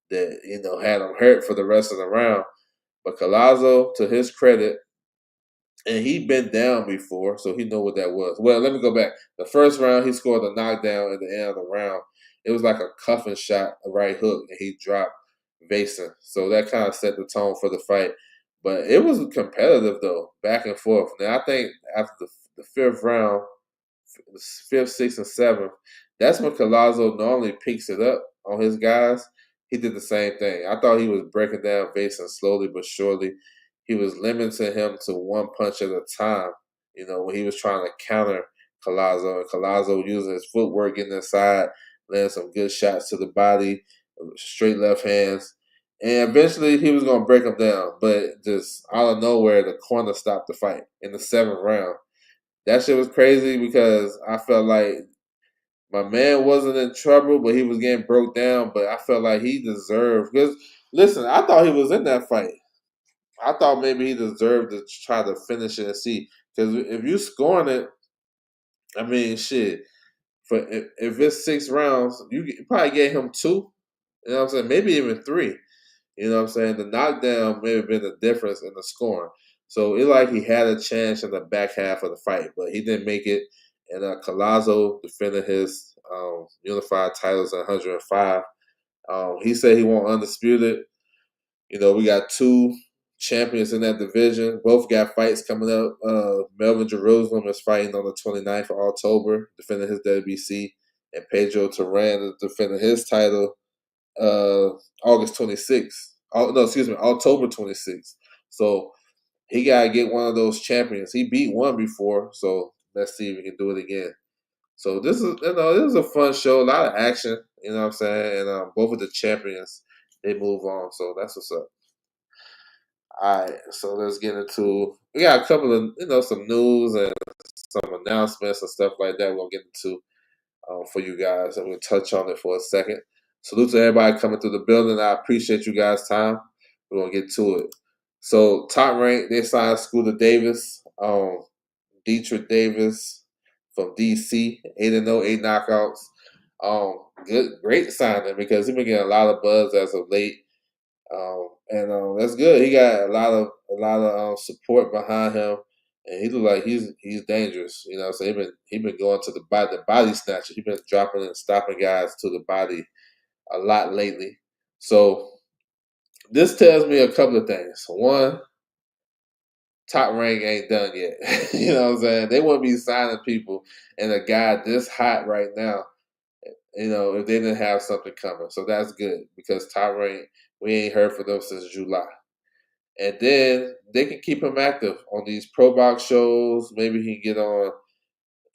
that had him hurt for the rest of the round. But Collazo, to his credit, and he'd been down before, so he knew what that was. Well, let me go back. The first round, he scored a knockdown at the end of the round. It was like a cuffing shot, a right hook, and he dropped Vason. So that kind of set the tone for the fight. But it was competitive, though, back and forth. Now, I think after the 5th round, 5th, 6th, and 7th, that's when Collazo normally picks it up on his guys. He did the same thing. I thought he was breaking down Vason slowly but surely. He was limiting him to one punch at a time, when he was trying to counter Collazo. And Collazo using his footwork, getting inside, landing some good shots to the body, straight left hands. And eventually he was going to break him down. But just out of nowhere, the corner stopped the fight in the 7th round. That shit was crazy because I felt like my man wasn't in trouble, but he was getting broke down. But I felt like he deserved, because listen, I thought he was in that fight. I thought maybe he deserved to try to finish it and see. Because if you scoring it, I mean, shit. If it's 6 rounds, you probably gave him 2. You know what I'm saying? Maybe even 3. You know what I'm saying? The knockdown may have been the difference in the scoring. So it like he had a chance in the back half of the fight, but he didn't make it. And Collazo defended his unified titles at 105. He said he won't undisputed. We got 2 champions in that division. Both got fights coming up. Melvin Jerusalem is fighting on the 29th of October, defending his WBC. And Pedro Turan is defending his title August 26th. Oh, no, excuse me, October 26th. So he got to get one of those champions. He beat one before, so let's see if he can do it again. So this is a fun show, a lot of action. You know what I'm saying? And both of the champions, they move on. So that's what's up. All right, so let's get into. We got a couple of some news and some announcements and stuff like that. We're gonna get into for you guys. I'm gonna touch on it for a second. Salute to everybody coming through the building. I appreciate you guys' time. We're gonna get to it. So Top Rank, they signed Scooter Davis, Dietrich Davis from DC, 8-0, 8 knockouts. Great signing because he's been getting a lot of buzz as of late. And that's good. He got a lot of support behind him, and he look like he's dangerous. You know, so he been going to the body snatcher. He been dropping and stopping guys to the body a lot lately. So this tells me a couple of things. One, Top Rank ain't done yet. You know what I'm saying? They wouldn't be signing people and a guy this hot right now, if they didn't have something coming. So that's good because Top Rank, we ain't heard from them since July. And then they can keep him active on these pro box shows. Maybe he can get on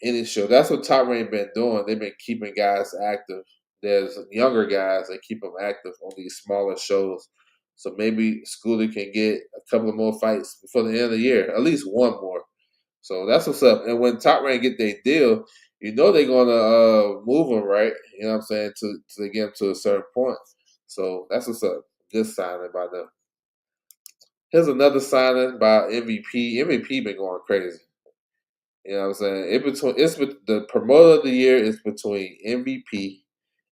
any show. That's what Top Rank been doing. They've been keeping guys active. There's younger guys that keep them active on these smaller shows. So maybe Scooter can get a couple of more fights before the end of the year, at least one more. So that's what's up. And when Top Rank get their deal, they're gonna move him, right? You know what I'm saying, to get him to a certain point. So that's what's up. Good signing by them. Here's another signing by MVP. MVP been going crazy. You know what I'm saying? The promoter of the year is between MVP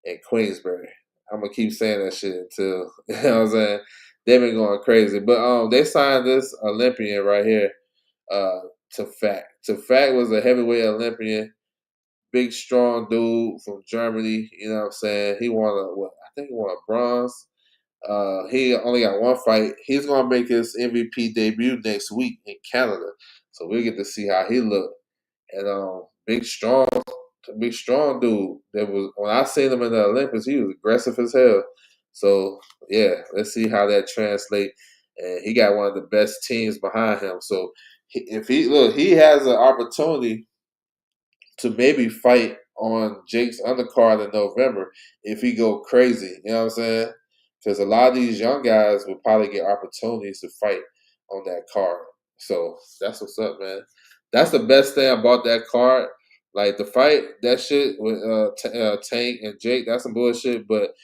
and Queensberry. I'm gonna keep saying that shit until you know what I'm saying. They've been going crazy, but they signed this Olympian right here, uh, Tafak. Tafak was a heavyweight Olympian, big strong dude from Germany. You know what I'm saying? He won I think he won a bronze. He only got one fight. He's gonna make his MVP debut next week in Canada, so we'll get to see how he look. And big strong dude. That was when I seen him in the Olympics, he was aggressive as hell. So yeah, let's see how that translates. And he got one of the best teams behind him. So if he has an opportunity to maybe fight on Jake's undercard in November if he go crazy. You know what I'm saying? Because a lot of these young guys will probably get opportunities to fight on that card. So that's what's up, man. That's the best thing about that card. Like the fight, that shit with Tank and Jake, that's some bullshit. But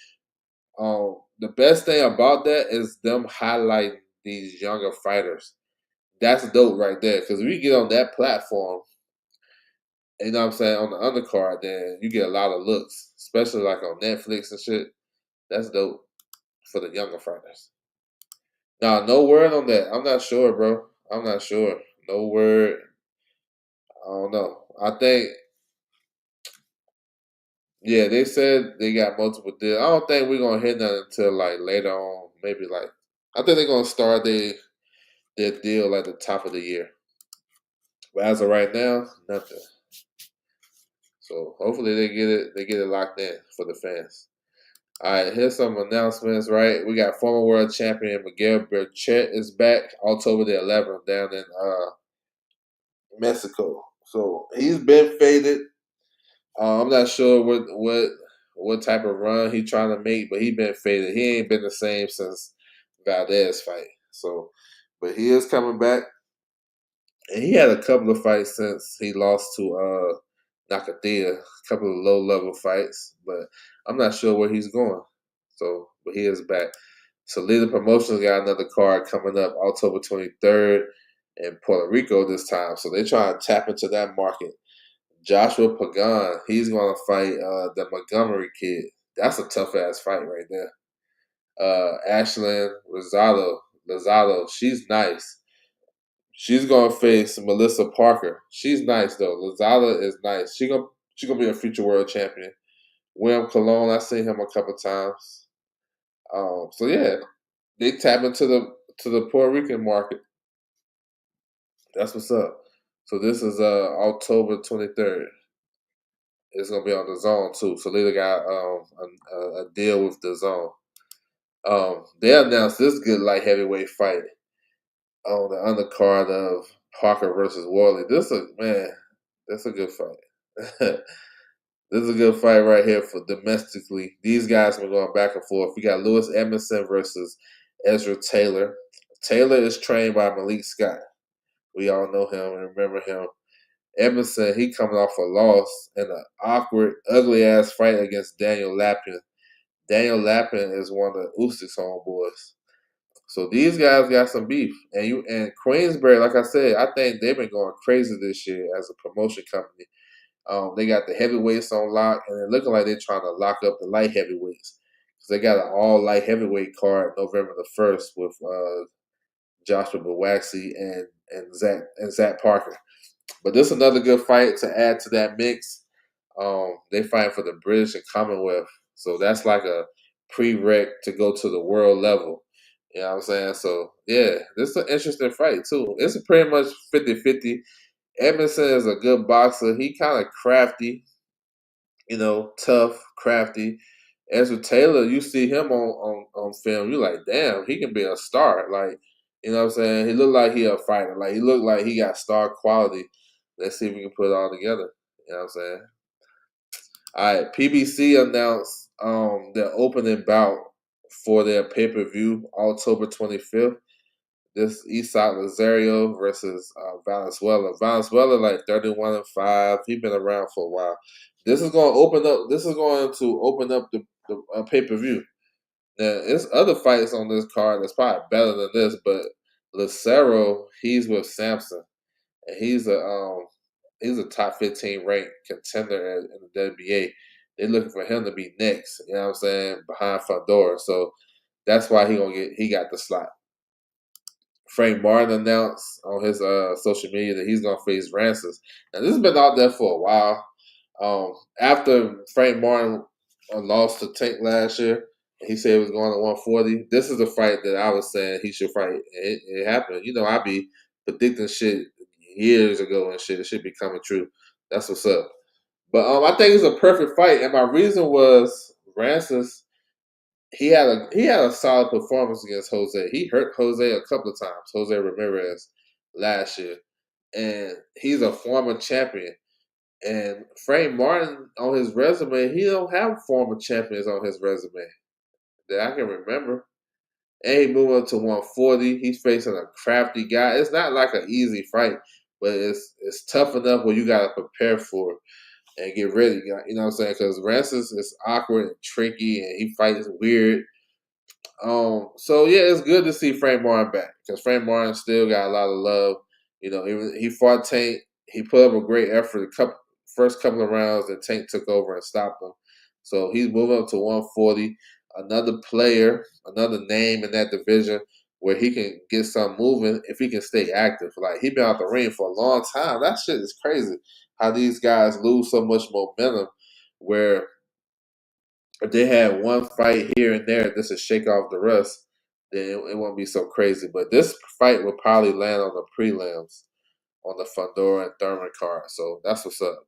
the best thing about that is them highlighting these younger fighters. That's dope right there. Because if we get on that platform, you know what I'm saying, on the undercard, then you get a lot of looks, especially like on Netflix and shit. That's dope for the younger fighters. Now, no word on that. I'm not sure, bro. I'm not sure. No word. I don't know. I think, yeah, they said they got multiple deals. I don't think we're gonna hit nothing until like later on. Maybe like I think they're gonna start their deal at the top of the year. But as of right now, nothing. So hopefully they get it locked in for the fans. All right, here's some announcements, right? We got former world champion Miguel Berchelt is back October the 11th down in Mexico. So he's been faded. I'm not sure what type of run he trying to make, but he been faded. He ain't been the same since Valdez fight. So, but he is coming back, and he had a couple of fights since he lost to Nakathia, a couple of low level fights, but I'm not sure where he's going. So, but he is back. So, Leader Promotions got another card coming up October 23rd in Puerto Rico this time. So they're trying to tap into that market. Joshua Pagan, he's going to fight the Montgomery kid. That's a tough ass fight right there. Ashlyn Lozado, she's nice. She's gonna face Melissa Parker. She's nice though. Lozada is nice. She gonna be a future world champion. William Colon, I seen him a couple times. So yeah, they tap into the Puerto Rican market. That's what's up. So this is October 23rd. It's gonna be on the zone too. So they got a deal with the zone. They announced this good light heavyweight fight on the undercard of Parker versus Worley. That's a good fight. This is a good fight right here for domestically. These guys have been going back and forth. We got Lewis Edmondson versus Ezra Taylor. Taylor is trained by Malik Scott. We all know him and remember him. Edmondson, he coming off a loss in an awkward, ugly ass fight against Daniel Lapin. Daniel Lapin is one of Usyk's homeboys. So these guys got some beef. And Queensberry, like I said, I think they've been going crazy this year as a promotion company. They got the heavyweights on lock, and they're looking like they're trying to lock up the light heavyweights. Because they got an all light heavyweight card November the 1st with Joshua Buatsi and Zach Parker. But this is another good fight to add to that mix. They fight for the British and Commonwealth. So that's like a prereq to go to the world level. You know what I'm saying? So, yeah, this is an interesting fight, too. It's a pretty much 50-50. Edmondson is a good boxer. He kind of crafty, tough, crafty. Ezra Taylor, you see him on film, you're like, damn, he can be a star. Like, you know what I'm saying? He looked like he a fighter. Like, he looked like he got star quality. Let's see if we can put it all together. You know what I'm saying? All right, PBC announced their opening bout for their pay-per-view October 25th. This Isak Lazario versus Valenzuela. Valenzuela like 31-5. He's been around for a while. This is going to open up. This is going to open up the pay-per-view. Now, there's other fights on this card that's probably better than this, but Lucero, he's with Samson, and he's a top 15 ranked contender in the WBA. They're looking for him to be next. You know what I'm saying? Behind Fundora, so that's why he got the slot. Frank Martin announced on his social media that he's going to face Rancis. Now, this has been out there for a while. After Frank Martin lost to Tank last year, he said he was going to 140. This is the fight that I was saying he should fight. It happened. I be predicting shit years ago and shit. It should be coming true. That's what's up. But I think it's a perfect fight, and my reason was Rancis. He had a solid performance against Jose. He hurt Jose a couple of times, Jose Ramirez, last year, and he's a former champion. And Frank Martin on his resume, he don't have former champions on his resume that I can remember. And he moved up to 140. He's facing a crafty guy. It's not like an easy fight, but it's tough enough where you got to prepare for it and get ready. You know what I'm saying? Because Rancis is awkward and tricky, and he fights weird. So yeah, it's good to see Frank Martin back because Frank Martin still got a lot of love. He fought Tank. He put up a great effort. First couple of rounds, and Tank took over and stopped him. So he's moving up to 140. Another player, another name in that division where he can get some moving if he can stay active. Like, he been out the ring for a long time. That shit is crazy. How these guys lose so much momentum where if they had one fight here and there, this would shake off the rest, then it won't be so crazy. But this fight will probably land on the prelims on the Fundora and Thurman card. So that's what's up.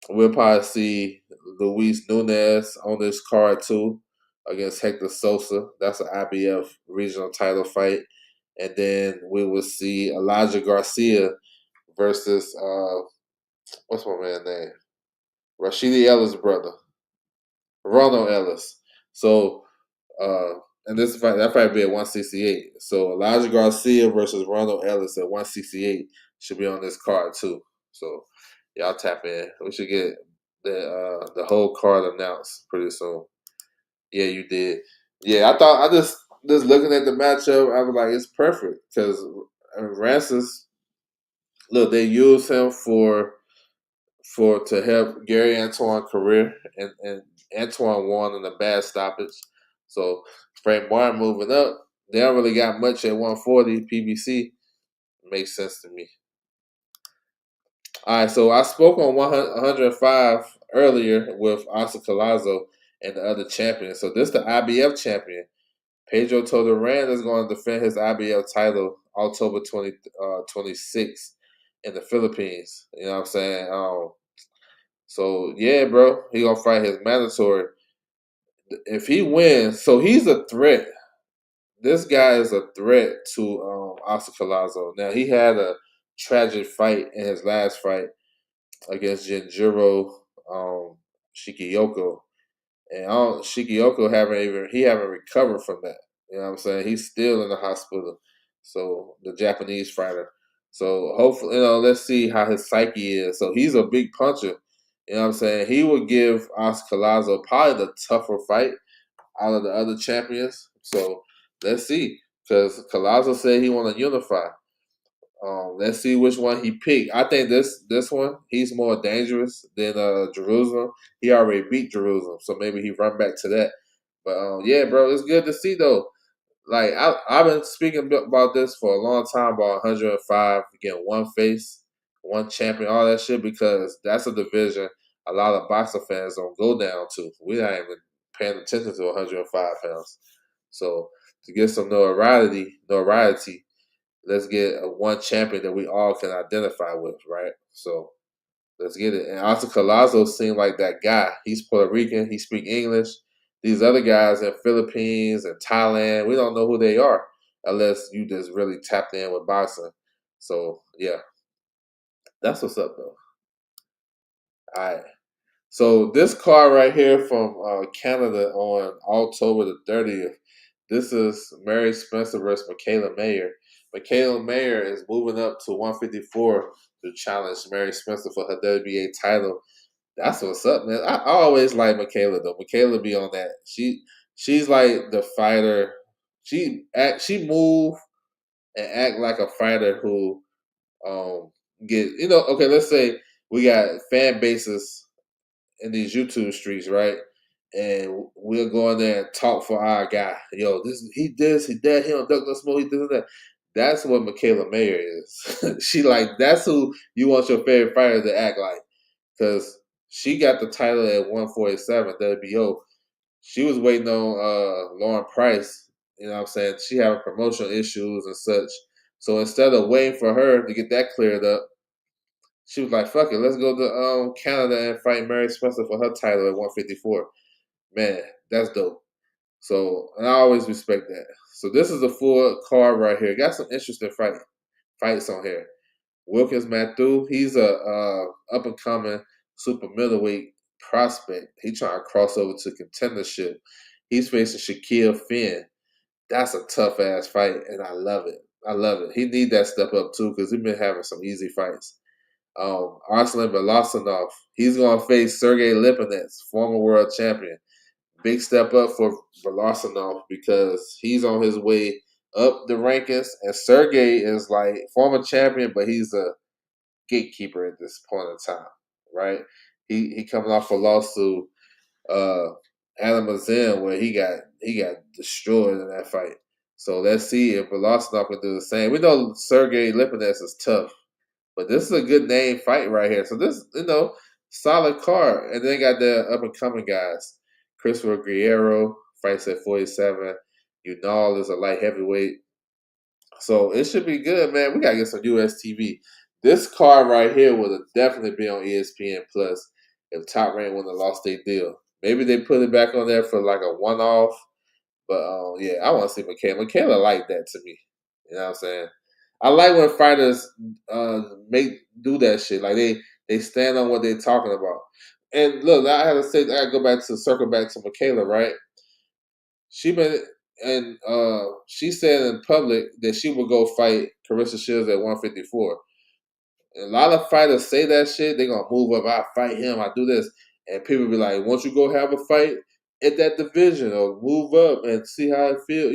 We'll probably see Luis Nunez on this card too against Hector Sosa. That's an IBF regional title fight. And then we will see Elijah Garcia versus what's my man's name? Rashidi Ellis' brother, Ronald Ellis. So and this fight, that fight be at 168. So Elijah Garcia versus Ronald Ellis at 168 should be on this card too. So y'all tap in. We should get the whole card announced pretty soon. Yeah, you did. Yeah, I just looking at the matchup, I was like, it's perfect because Rancis. Look, they use him to help Gary Antoine's career, and Antoine won in a bad stoppage. So Frank Martin moving up, they don't really got much at 140 PBC. Makes sense to me. All right, so I spoke on 105 earlier with Oscar Collazo and the other champion. So this is the IBF champion. Pedro Todoran is going to defend his IBF title October 26th in the Philippines. You know what I'm saying? So yeah, bro, he gonna fight his mandatory. If he wins, so he's a threat. This guy is a threat to Oscar Collazo. Now, he had a tragic fight in his last fight against Genjiro Shikiyoko, and Shikiyoko haven't recovered from that. You know what I'm saying? He's still in the hospital. So the Japanese fighter. So hopefully, let's see how his psyche is. So he's a big puncher. You know what I'm saying? He would give Oscar Collazo probably the tougher fight out of the other champions. So let's see. Because Collazo said he want to unify. Let's see which one he picked. I think this one he's more dangerous than Jerusalem. He already beat Jerusalem, so maybe he run back to that. But yeah, bro, it's good to see though. Like I've been speaking about this for a long time about 105 getting one face, one champion, all that shit because that's a division a lot of boxer fans don't go down to. We're not even paying attention to 105 pounds. So to get some notoriety, let's get a one champion that we all can identify with, right? So let's get it. And Oscar Collazo seemed like that guy. He's Puerto Rican. He speak English. These other guys in Philippines and Thailand, we don't know who they are unless you just really tapped in with boxing. So yeah, that's what's up though. All right. So this card right here from Canada on October the 30th. This is Mary Spencer versus Michaela Mayer. Michaela Mayer is moving up to 154 to challenge Mary Spencer for her WBA title. That's what's up, man. I always like Michaela though. Michaela be on that. She's like the fighter. She move and act like a fighter who get okay. Let's say we got fan bases in these YouTube streets, right? And we'll go in there and talk for our guy. Yo, he that, he don't duck no smoke, he this and that. That's what Michaela Mayer is. She like that's who you want your favorite fighter to act like. Cause she got the title at 147 WBO. She was waiting on Lauren Price. You know what I'm saying? She having promotional issues and such. So instead of waiting for her to get that cleared up, she was like, "Fuck it, let's go to Canada and fight Mary Spencer for her title at 154." Man, that's dope. So, and I always respect that. So this is a full card right here. Got some interesting fights on here. Wilkins Matthew, he's a up and coming super middleweight prospect. He trying to cross over to contendership. He's facing Shaquille Finn. That's a tough ass fight, and I love it. I love it. He need that step up too because he's been having some easy fights. Arslan Velosanov, he's gonna face Sergey Lipinets, former world champion. Big step up for Velosanov because he's on his way up the rankings, and Sergey is like former champion, but he's a gatekeeper at this point in time, right? He coming off a loss to Adam Azin where he got destroyed in that fight. So let's see if Velosanov can do the same. We know Sergey Lipinets is tough, but this is a good name fight right here. So this, solid card. And then got the up and coming guys. Christopher Guerrero fights at 47. Unal is a light heavyweight. So it should be good, man. We gotta get some US TV. This card right here would have definitely been on ESPN Plus if Top Rank wouldn't have lost their deal. Maybe they put it back on there for like a one-off. But yeah, I want to see Michaela. Michaela like that to me. You know what I'm saying? I like when fighters do that shit. Like they stand on what they're talking about. And look, I had to say, I gotta go back to circle back to Michaela, right? She been and she said in public that she would go fight Carissa Shields at 154. A lot of fighters say that shit. They gonna move up. I fight him. I do this, and people be like, "Won't you go have a fight at that division or move up and see how it feels?"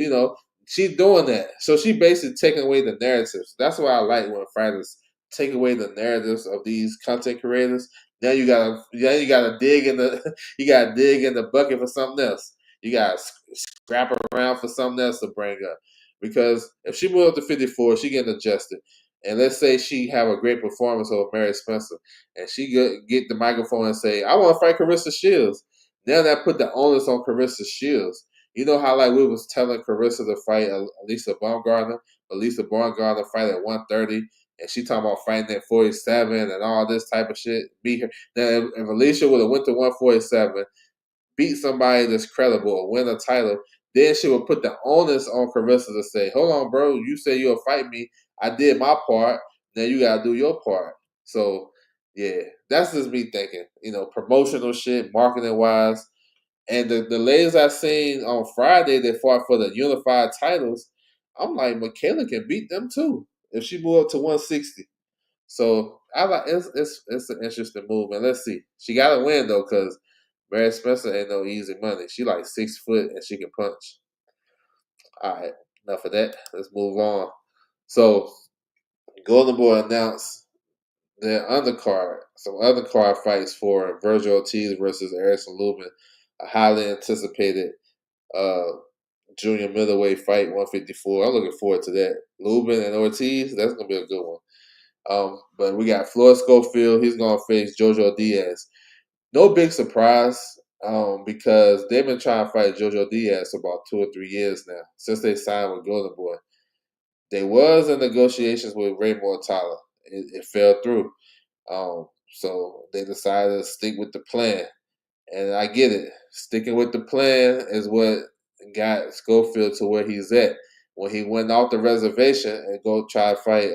She's doing that. So she basically taking away the narratives. That's why I like when fighters take away the narratives of these content creators. Now you gotta dig in the you gotta dig in the bucket for something else. You gotta scrap around for something else to bring up. Because if she moved up to 54, she getting adjusted. And let's say she have a great performance over Mary Spencer, and she get the microphone and say, "I want to fight Carissa Shields." Now that put the onus on Carissa Shields. You know how like we was telling Carissa to fight Elisa Baumgartner, Elisa Baumgartner fight at 130, and she talking about fighting at 47 and all this type of shit. Beat her. Now if Alicia would have went to 147, beat somebody that's credible or win a title, then she would put the onus on Carissa to say, "Hold on, bro, you say you'll fight me. I did my part. Now you gotta do your part." So yeah, that's just me thinking. Promotional shit, marketing wise. And the ladies I seen on Friday that fought for the unified titles, I'm like, Michaela can beat them too if she move up to 160. So I like it's an interesting move, and let's see. She got to win though, because Mary Spencer ain't no easy money. She like 6 foot and she can punch. All right, enough of that. Let's move on. So Golden Boy announced their undercard, some undercard fights for Virgil Ortiz versus Erickson Lubin, a highly anticipated uh, junior middleweight fight, 154. I'm looking forward to that. Lubin and Ortiz, that's gonna be a good one. But we got Floyd Schofield. He's gonna face Jojo Diaz. No big surprise, because they've been trying to fight Jojo Diaz for about 2 or 3 years now since they signed with Golden Boy. They was in negotiations with Ray Mortala. It fell through. So they decided to stick with the plan. And I get it. Sticking with the plan is what got Schofield to where he's at. When he went off the reservation and go try to fight,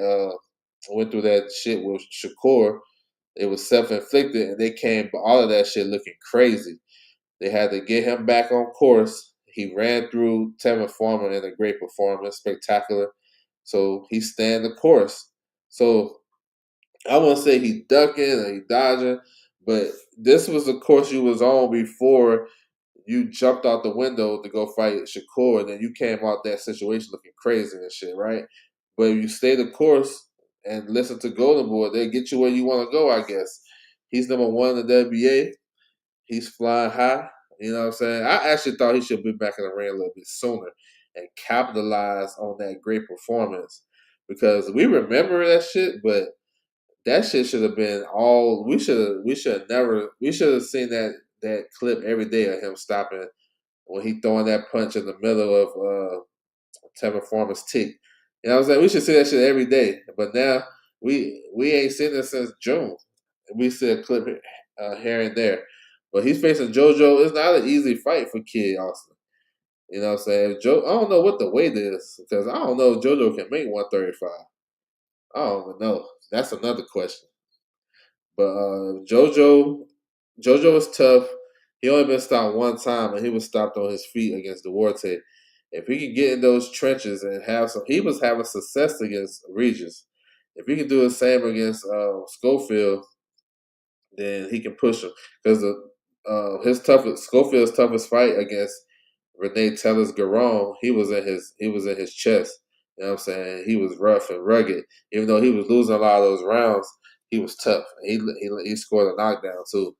went through that shit with Shakur, it was self-inflicted, and they came all of that shit looking crazy. They had to get him back on course. He ran through Tevin Farmer in a great performance, spectacular. So he stand the course. So I won't say he ducking or he dodging, but this was the course you was on before you jumped out the window to go fight Shakur, and then you came out that situation looking crazy and shit, right? But if you stay the course and listen to Golden Boy, they get you where you want to go, I guess. He's number one in the WBA. He's flying high. You know what I'm saying? I actually thought he should be back in the ring a little bit sooner and capitalize on that great performance, because we remember that shit, but that shit should have been all. We should have seen that clip every day of him stopping when he throwing that punch in the middle of Tevin Farmer's tick. You know what I'm saying? We should see that shit every day. But now we ain't seen it since June. We see a clip here and there. But he's facing JoJo. It's not an easy fight for Kid Austin. You know what I'm saying? I don't know what the weight is, because I don't know if JoJo can make 135. I don't even know. That's another question. But JoJo is tough. He only been stopped one time, and he was stopped on his feet against Duarte. If he could get in those trenches and have some, he was having success against Regis. If he can do the same against Schofield, then he can push him, because Schofield's toughest fight against Renee Teller's Garon, he was in his chest. You know what I'm saying? He was rough and rugged. Even though he was losing a lot of those rounds, he was tough. He scored a knockdown too.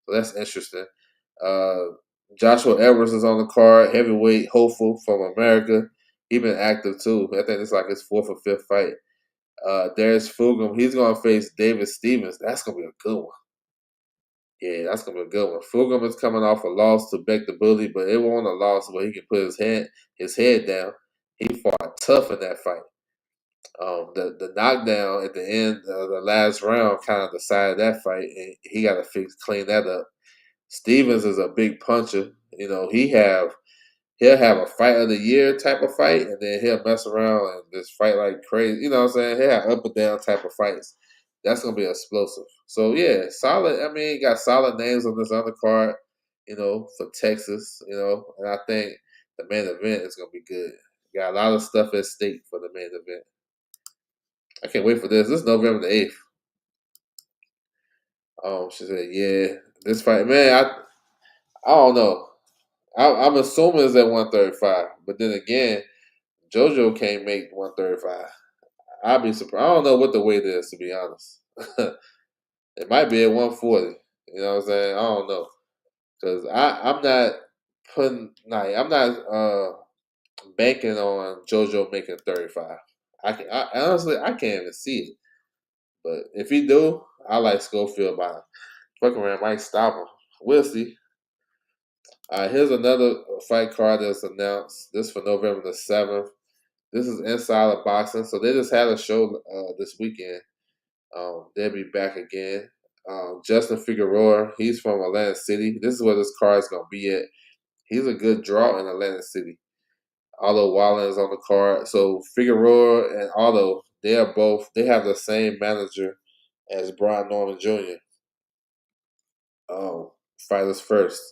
So that's interesting. Uh, Joshua Edwards is on the card, heavyweight hopeful from America. He been active too. I think it's like his fourth or fifth fight. Darius Fulgham, he's gonna face David Stevens. That's gonna be a good one. Yeah, that's gonna be a good one. Fulgham is coming off a loss to Beck the Bully, but it wasn't a loss where he can put his head down. He fought tough in that fight. The knockdown at the end of the last round kind of decided that fight, and he got to clean that up. Stevens is a big puncher. You know, he'll have a fight of the year type of fight, and then he'll mess around and just fight like crazy. You know what I'm saying? He'll have up and down type of fights. That's gonna be explosive. So yeah, solid. I mean, got solid names on this undercard. You know, for Texas. You know, and I think the main event is gonna be good. Got a lot of stuff at stake for the main event. I can't wait for this. This is November the 8th. She said, yeah, this fight, man. I don't know. I'm assuming it's at 135, but then again, JoJo can't make 135. I'd be surprised. I don't know what the weight is, to be honest. It might be at 140. You know what I'm saying? I don't know, because I'm not I'm not banking on JoJo making 35. I honestly I can't even see it. But if he do, I like Schofield by fucking around might stop him. We'll see. Here's another fight card that's announced. This for November the 7th. This is Insider Boxing. So they just had a show this weekend. They'll be back again. Justin Figueroa, he's from Atlantic City. This is where this card is going to be at. He's a good draw in Atlantic City. Aldo Wallen is on the card. So Figueroa and Aldo, they have the same manager as Brian Norman Jr. Fighters first.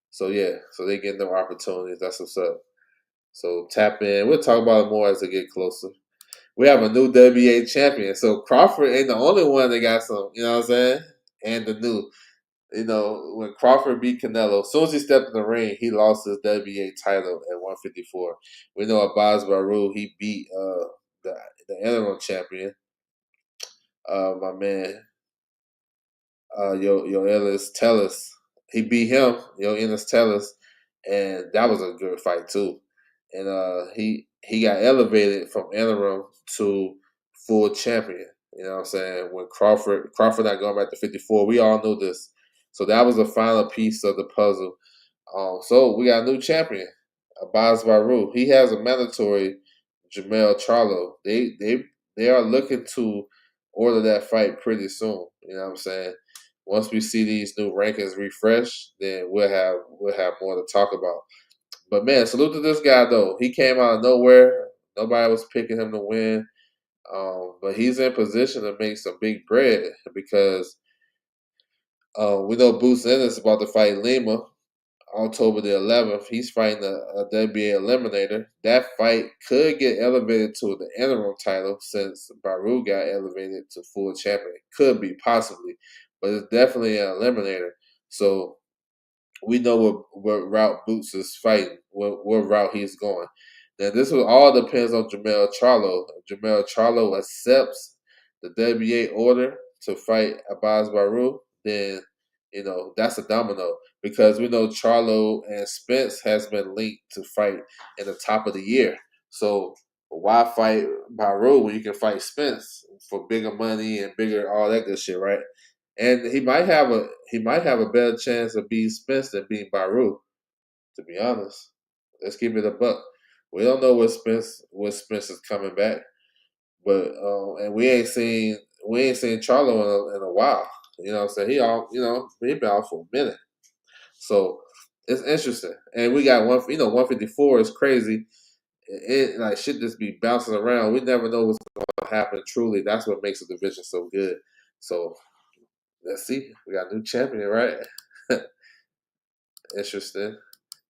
So yeah, so they getting them opportunities. That's what's up. So tap in. We'll talk about it more as they get closer. We have a new WBA champion. So Crawford ain't the only one that got some, you know what I'm saying? And the new, when Crawford beat Canelo, as soon as he stepped in the ring, he lost his WBA title at 154. We know Abbas Baru, he beat the interim champion. my man, Yo Ellis Tellus. He beat him, Yo Ellis Tellus, and that was a good fight too. And he got elevated from interim to full champion. You know what I'm saying? When Crawford not going back to 54, we all know this. So that was the final piece of the puzzle. So we got a new champion, Abbas Baru. He has a mandatory Jamel Charlo. They are looking to order that fight pretty soon. You know what I'm saying? Once we see these new rankings refresh, then we'll have more to talk about. But man, salute to this guy though. He came out of nowhere. Nobody was picking him to win. But he's in position to make some big bread because we know Boots Ennis is about to fight Lima October the 11th. He's fighting a WBA eliminator. That fight could get elevated to the interim title since Baru got elevated to full champion. Could be, possibly, but it's definitely an eliminator. So we know what route Boots is fighting, what route he's going. Now, this will all depends on Jamel Charlo. If Jamel Charlo accepts the WBA order to fight Abbas Baru, then that's a domino because we know Charlo and Spence has been linked to fight in the top of the year. So why fight Baru when you can fight Spence for bigger money and bigger all that good shit, right? And he might have a better chance of beating Spence than beating Baru. To be honest, let's keep it a buck. We don't know what Spence is coming back, but and we ain't seen Charlo in a while. You know what I'm saying? He been out for a minute, so it's interesting. And we got 154 is crazy. It like shit just be bouncing around. We never know what's going to happen. Truly, that's what makes the division so good. So let's see. We got a new champion, right? Interesting.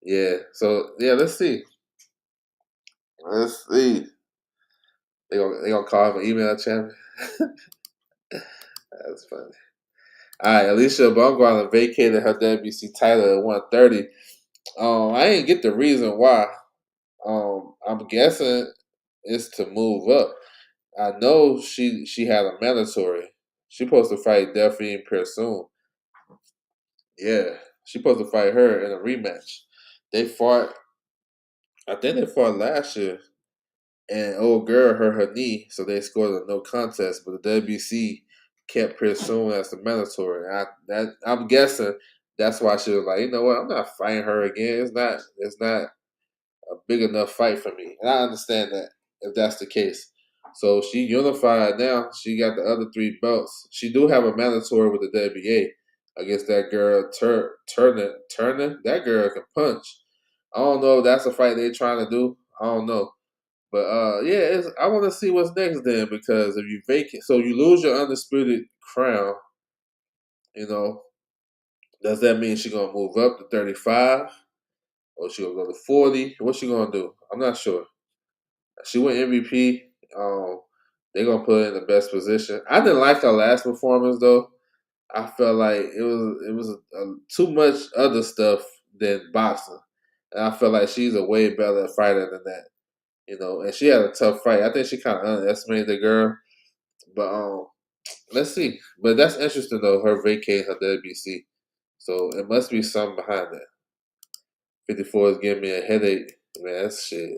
Yeah. So yeah, let's see. Let's see. They gonna call him an email champion. That's funny. All right, Alicia Baumgartner vacated her WBC title at 130. I didn't get the reason why. I'm guessing it's to move up. I know she had a mandatory. She supposed to fight Delphine Persoon. Yeah, she supposed to fight her in a rematch. They fought. I think they fought last year, and old girl hurt her knee, so they scored a no contest. But the WBC kept Persoon as the mandatory. I'm guessing that's why she was like, you know what, I'm not fighting her again. It's not a big enough fight for me, and I understand that if that's the case. So she unified now. She got the other three belts. She do have a mandatory with the WBA against that girl Turner. Turner, that girl can punch. I don't know if that's a fight they're trying to do. I don't know. But yeah, I want to see what's next then because if you vacate, so you lose your undisputed crown. You know, does that mean she's gonna move up to 35 or she gonna go to 40? What's she gonna do? I'm not sure. She went MVP. They're gonna put her in the best position. I didn't like her last performance though. I felt like it was too much other stuff than boxing, and I feel like she's a way better fighter than that. And she had a tough fight. I think she kind of underestimated the girl, but let's see. But that's interesting though. Her vacating her WBC, so it must be something behind that. 54 is giving me a headache, man. That's shit.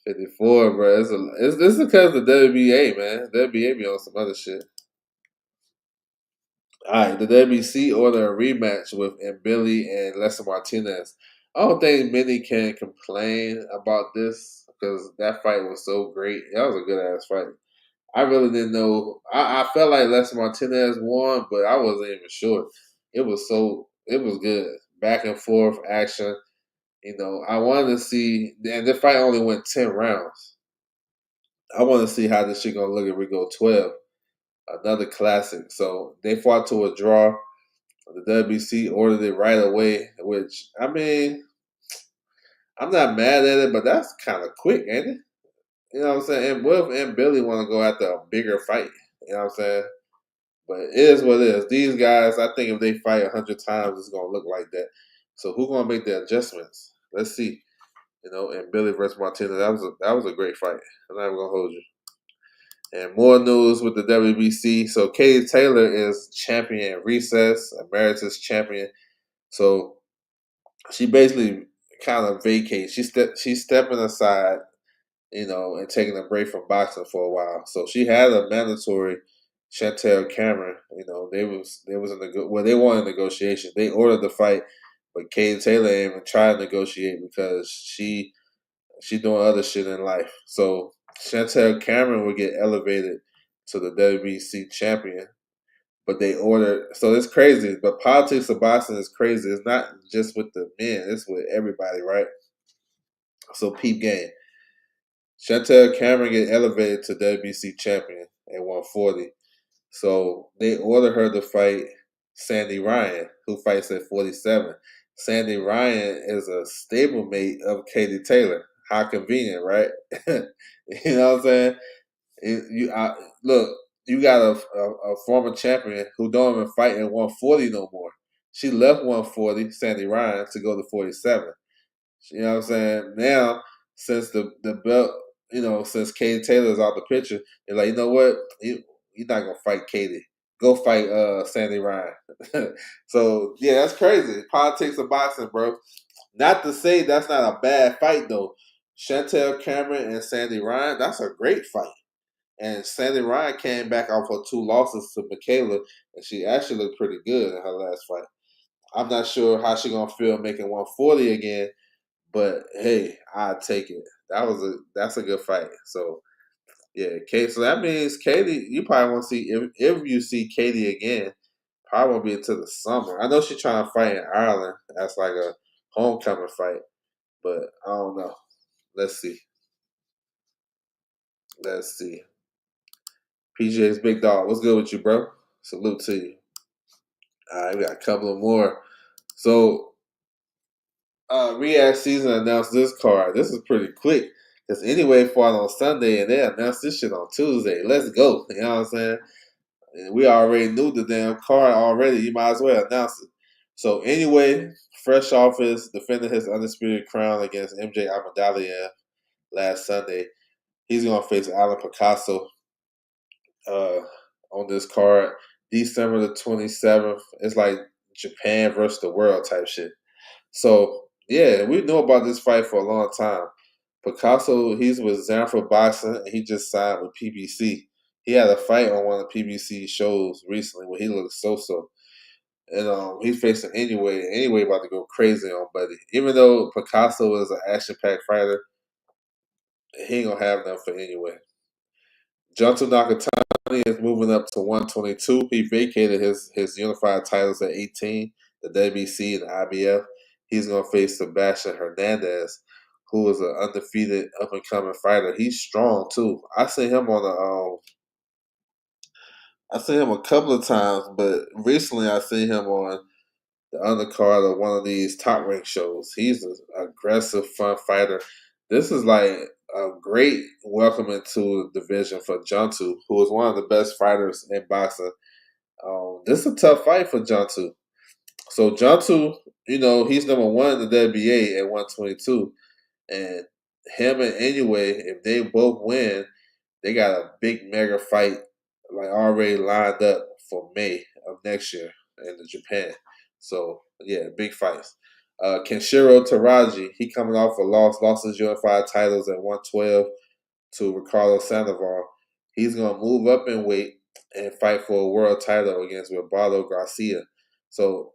54, bro. This is because of the WBA, man. WBA be on some other shit. All right, the WBC order a rematch with Billy and Lester Martinez. I don't think many can complain about this because that fight was so great. That was a good ass fight. I really didn't know. I felt like Lester Martinez won, but I wasn't even sure. It was good. Back and forth action. I wanted to see, and the fight only went 10 rounds. I want to see how this shit gonna look if we go 12. Another classic. So they fought to a draw. The WBC ordered it right away, which I mean, I'm not mad at it, but that's kind of quick, ain't it? You know what I'm saying? And Wolf and Billy want to go after a bigger fight. You know what I'm saying? But it is what it is. These guys, I think if they fight 100 times, it's gonna look like that. So who's gonna make the adjustments? Let's see. And Billy versus Martinez, that was a great fight. I'm not even gonna hold you. And more news with the WBC. So Katie Taylor is champion at Recess, Emeritus champion. So she basically kind of vacates. She's stepping aside, and taking a break from boxing for a while. So she had a mandatory Chantel Cameron. They was in they wanted negotiation. They ordered the fight, but Katie Taylor ain't even tried to negotiate because she doing other shit in life. So Chantel Cameron would get elevated to the WBC champion, but they ordered. So it's crazy. But politics of boxing is crazy. It's not just with the men; it's with everybody, right? So peep game. Chantel Cameron get elevated to WBC champion at 140. So they ordered her to fight Sandy Ryan, who fights at 47. Sandy Ryan is a stablemate of Katie Taylor. How convenient, right? You know what I'm saying? Look, you got a former champion who don't even fight at 140 no more. She left 140, Sandy Ryan, to go to 47. You know what I'm saying? Now, since the belt, since Katie Taylor's out the picture, they're like, you know what? You're not gonna fight Katie. Go fight Sandy Ryan. So yeah, that's crazy. Politics of boxing, bro. Not to say that's not a bad fight though. Chantel Cameron and Sandy Ryan, that's a great fight. And Sandy Ryan came back off her 2 losses to Michaela, and she actually looked pretty good in her last fight. I'm not sure how she gonna feel making 140 again, but hey, I take it. That's a good fight. So yeah, Katie. So that means Katie. You probably won't see if you see Katie again. Probably won't be until the summer. I know she's trying to fight in Ireland. That's like a homecoming fight, but I don't know. Let's see. Let's see. PJ's big dog. What's good with you, bro? Salute to you. All right, we got a couple of more. So React season announced this card. This is pretty quick because anyway fought on Sunday and they announced this shit on Tuesday. Let's go. You know what I'm saying? And we already knew the damn card already. You might as well announce it. So anyway, fresh off his defending his undisputed crown against MJ Amadaliev last Sunday, he's gonna face Alan Picasso uh, on this card. December the 27th. It's like Japan versus the world type shit. So yeah, we knew about this fight for a long time. Picasso, he's with Zanford Boxing, and he just signed with PBC. He had a fight on one of the PBC shows recently where he looked so. And he's facing anyway about to go crazy on Buddy. Even though Picasso is an action packed fighter, he ain't gonna have nothing for anyway. Junto Nakatani is moving up to 122. He vacated his unified titles at 18, the WBC and the IBF. He's going to face Sebastian Hernandez, who is an undefeated up and coming fighter. He's strong too. I seen him a couple of times, but recently I seen him on the undercard of one of these top rank shows. He's an aggressive, fun fighter. This is like a great welcome into the division for Juntu, who is one of the best fighters in boxing. This is a tough fight for Juntu. So Juntu, he's number one in the WBA at 122, and him and Anyway, if they both win, they got a big mega fight like already lined up for May of next year in Japan. So yeah, big fights. Kenshiro Taraji, he coming off a lost his unified titles at 112 to Ricardo Sandoval. He's gonna move up in weight and fight for a world title against Roberto Garcia. So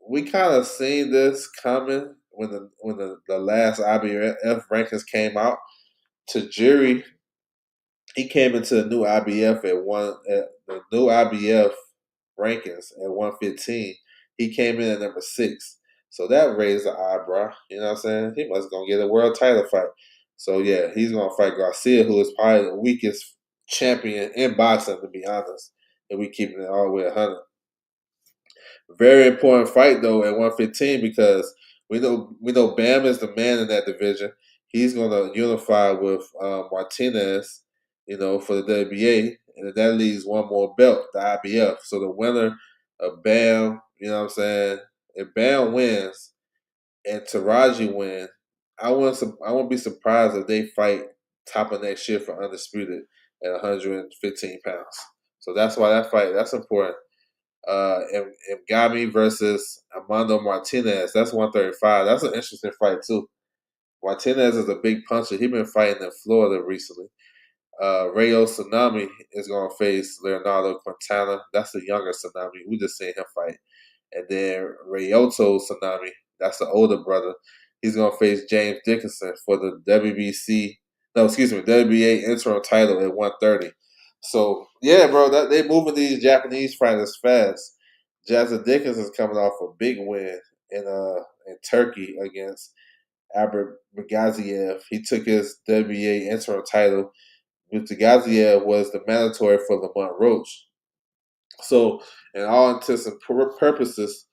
we kind of seen this coming when the last IBF rankings came out. Tajiri, he came into the new IBF at the new IBF rankings at 115. He came in at number 6. So that raised the eyebrow. You know what I'm saying? He must gonna get a world title fight. So yeah, he's gonna fight Garcia, who is probably the weakest champion in boxing, to be honest. And we keeping it all the way 100. Very important fight though at 115 because we know Bam is the man in that division. He's gonna unify with Martinez, for the WBA, and that leaves one more belt, the IBF. So the winner of Bam, you know what I'm saying? If Bam wins and Taraji wins, I wouldn't be surprised if they fight top of next year for undisputed at 115 pounds. So that's why that fight that's important. Ngami versus Amando Martinez. That's 135. That's an interesting fight too. Martinez is a big puncher. He's been fighting in Florida recently. Rayo Tsunami is going to face Leonardo Quintana. That's the younger Tsunami. We just seen him fight. And then Ryoto Tsunami, that's the older brother. He's going to face James Dickinson for the WBA interim title at 130. So, yeah, bro, they moving these Japanese fighters fast. Jason Dickinson is coming off a big win in Turkey against Albert Bagaziev. He took his WBA interim title, which Bagaziev was the mandatory for Lamont Roach. So, in all intents and purposes,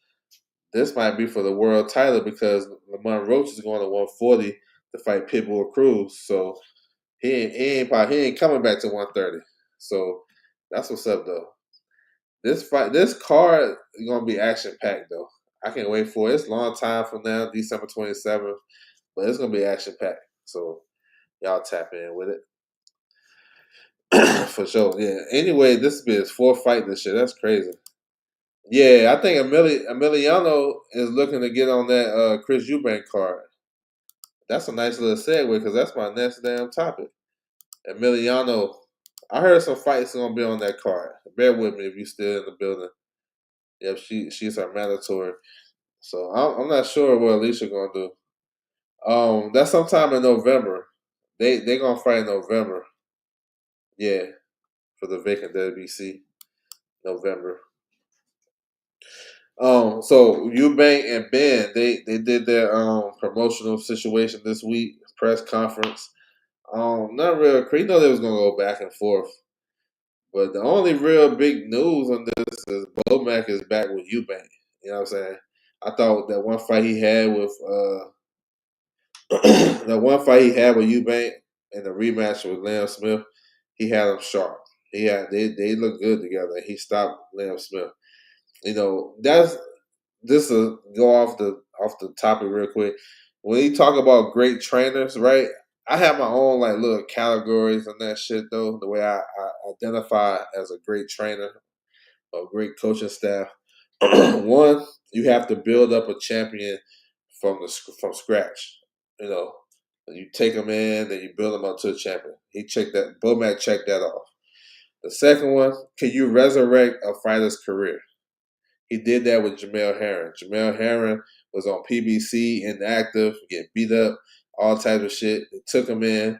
this might be for the world title because Lamont Roach is going to 140 to fight Pitbull Cruz. So he ain't coming back to 130. So that's what's up though. This card is gonna be action packed though. I can't wait for it. It's a long time from now, December 27th, but it's gonna be action packed. So y'all tap in with it for sure. Yeah. Anyway, this will be his fourth fight this year. That's crazy. Yeah, I think Emiliano is looking to get on that Chris Eubank card. That's a nice little segue because that's my next damn topic. Emiliano, I heard some fights gonna be on that card. Bear with me if you still in the building. Yep, she's our mandatory. So I'm not sure what Alicia gonna do. That's sometime in November. They gonna fight in November. Yeah, for the vacant WBC November. So Eubank and Ben, they did their promotional situation this week, press conference. Not real. You know they was gonna go back and forth, but the only real big news on this is Bomac is back with Eubank. You know what I'm saying? I thought that one fight he had with the one fight he had with Eubank in the rematch with Liam Smith, he had him sharp. They look good together. He stopped Liam Smith. You know that's just to go off the topic real quick. When you talk about great trainers, right? I have my own like little categories and that shit though. The way I identify as a great trainer or great coaching staff. One, you have to build up a champion from scratch. You know, you take them in, then you build them up to a champion. He checked that. Bomac checked that off. The second one, can you resurrect a fighter's career? He did that with Jamel Herring. Jamel Herring was on PBC, inactive, get beat up, all types of shit. They took him in,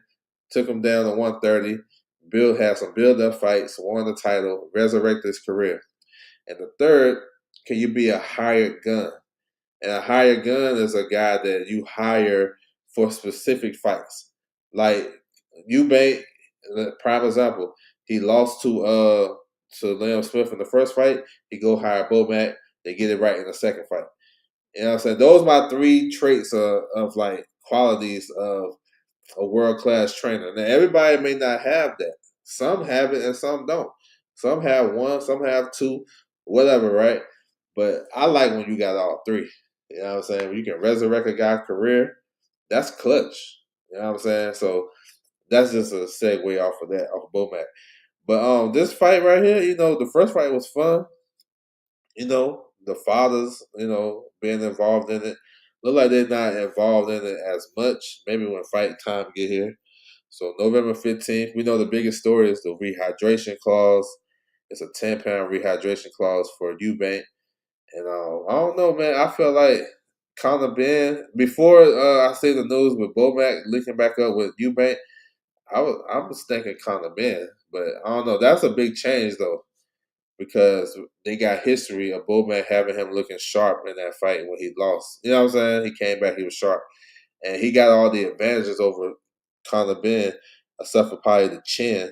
took him down to 130. Bill had some build-up fights, won the title, resurrected his career. And the third, can you be a hired gun? And a hired gun is a guy that you hire for specific fights. Like Eubank, prime example, he lost to Liam Smith in the first fight. He go hire Bomac. They get it right in the second fight. You know what I'm saying? Those are my three traits of like qualities of a world class trainer. Now everybody may not have that. Some have it and some don't. Some have one, some have two, whatever, right? But I like when you got all three. You know what I'm saying? When you can resurrect a guy's career, that's clutch. You know what I'm saying? So that's just a segue off of that, off of Bomac. But this fight right here, you know, the first fight was fun. You know, the fathers, you know, being involved in it. Look like they're not involved in it as much. Maybe when fight time get here. So November 15th, we know the biggest story is the rehydration clause. It's a 10-pound rehydration clause for Eubank. And I don't know, man. I feel like Conor Ben, before I see the news with Bomac linking back up with Eubank, I was thinking Conor Ben. But I don't know. That's a big change, though, because they got history of Bomac having him looking sharp in that fight when he lost. You know what I'm saying? He came back, he was sharp. And he got all the advantages over Conor Ben, except for probably the chin.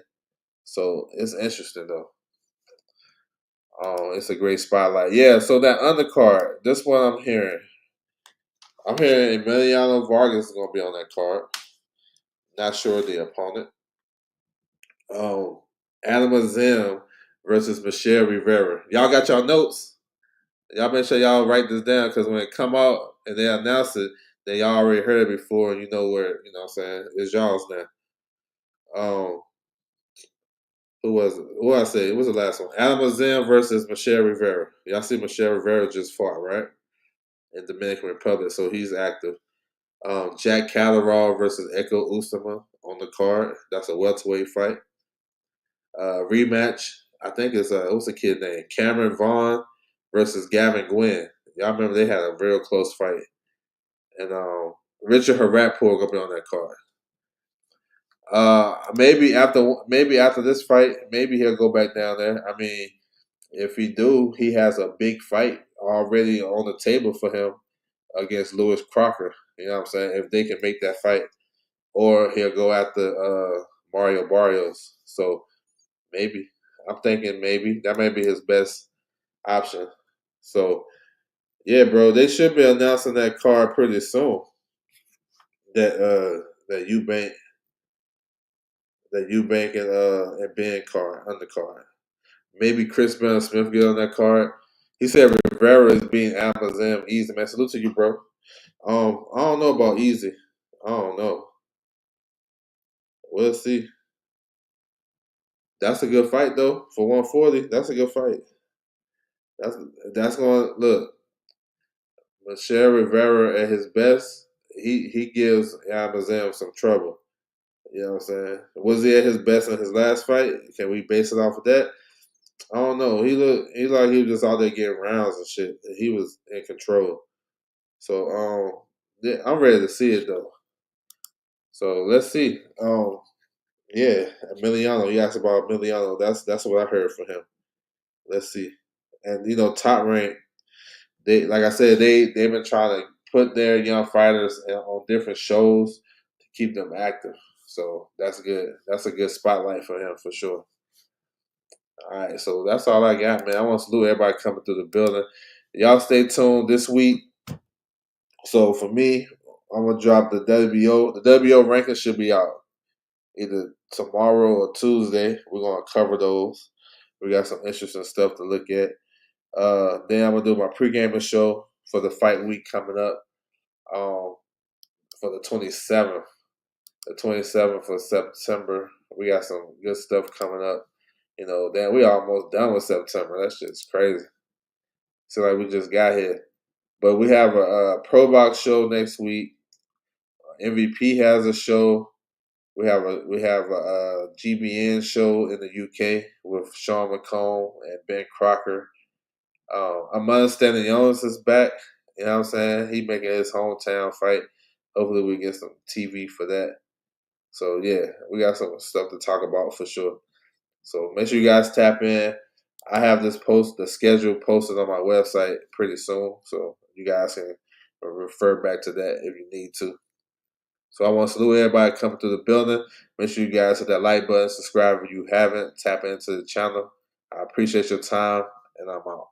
So it's interesting, though. It's a great spotlight. Yeah, so that undercard, this one I'm hearing. I'm hearing Emiliano Vargas is going to be on that card. Not sure the opponent. Adam Azim versus Michelle Rivera. Y'all got y'all notes? Y'all make sure y'all write this down because when it come out and they announce it, then y'all already heard it before and you know where, you know what I'm saying, it's y'all's now. Um, Who was it? Who I say? What was the last one? Adam Azam versus Michelle Rivera. Y'all see Michelle Rivera just fought, right? In Dominican Republic, so he's active. Jack Catterall versus Echo Usama on the card. That's a welterweight fight. Rematch. I think it's what's the kid name? Cameron Vaughn versus Gavin Gwynn. Y'all remember they had a real close fight, and Richard Harapur gonna be on that card. Maybe after this fight, maybe he'll go back down there. I mean, if he do, he has a big fight already on the table for him against Lewis Crocker. You know what I'm saying? If they can make that fight, or he'll go after Mario Barrios. So maybe I'm thinking maybe that may be his best option. So yeah, bro, they should be announcing that card pretty soon. That Eubank and Ben card undercard. Maybe Chris Brown Smith get on that card. He said Rivera is being Amazon easy, man. Salute to you, bro. I don't know about easy. I don't know. We'll see. That's a good fight though for 140. That's a good fight. That's that's going to look. Michelle Rivera at his best, he gives Amazon some trouble. You know what I'm saying? Was he at his best in his last fight? Can we base it off of that? I don't know. He like he was just out there getting rounds and shit. He was in control. So yeah, I'm ready to see it though. So let's see. Yeah, Emiliano. You asked about Emiliano. That's what I heard from him. Let's see. And Top Rank. They like I said, they've been trying to put their young fighters on different shows to keep them active. So that's good. That's a good spotlight for him for sure. All right, so that's all I got, man. I want to salute everybody coming through the building. Y'all stay tuned this week. So for me, I'm gonna drop the WBO. The WBO ranking should be out either tomorrow or Tuesday. We're gonna cover those. We got some interesting stuff to look at. Then I'm gonna do my pre-gaming show for the fight week coming up. For the 27th, the 27th of September. We got some good stuff coming up. Then we almost done with September. That shit's crazy. So like we just got here. But we have a Pro Box show next week. MVP has a show. We have a GBN show in the UK with Sean McComb and Ben Crocker. Amanda Stanionis is back. You know what I'm saying? He making his hometown fight. Hopefully we get some TV for that. So yeah, we got some stuff to talk about for sure. So make sure you guys tap in. I have the schedule posted on my website pretty soon, so you guys can refer back to that if you need to. So I want to salute everybody coming through the building. Make sure you guys hit that like button, subscribe if you haven't, tap into the channel. I appreciate your time, and I'm out.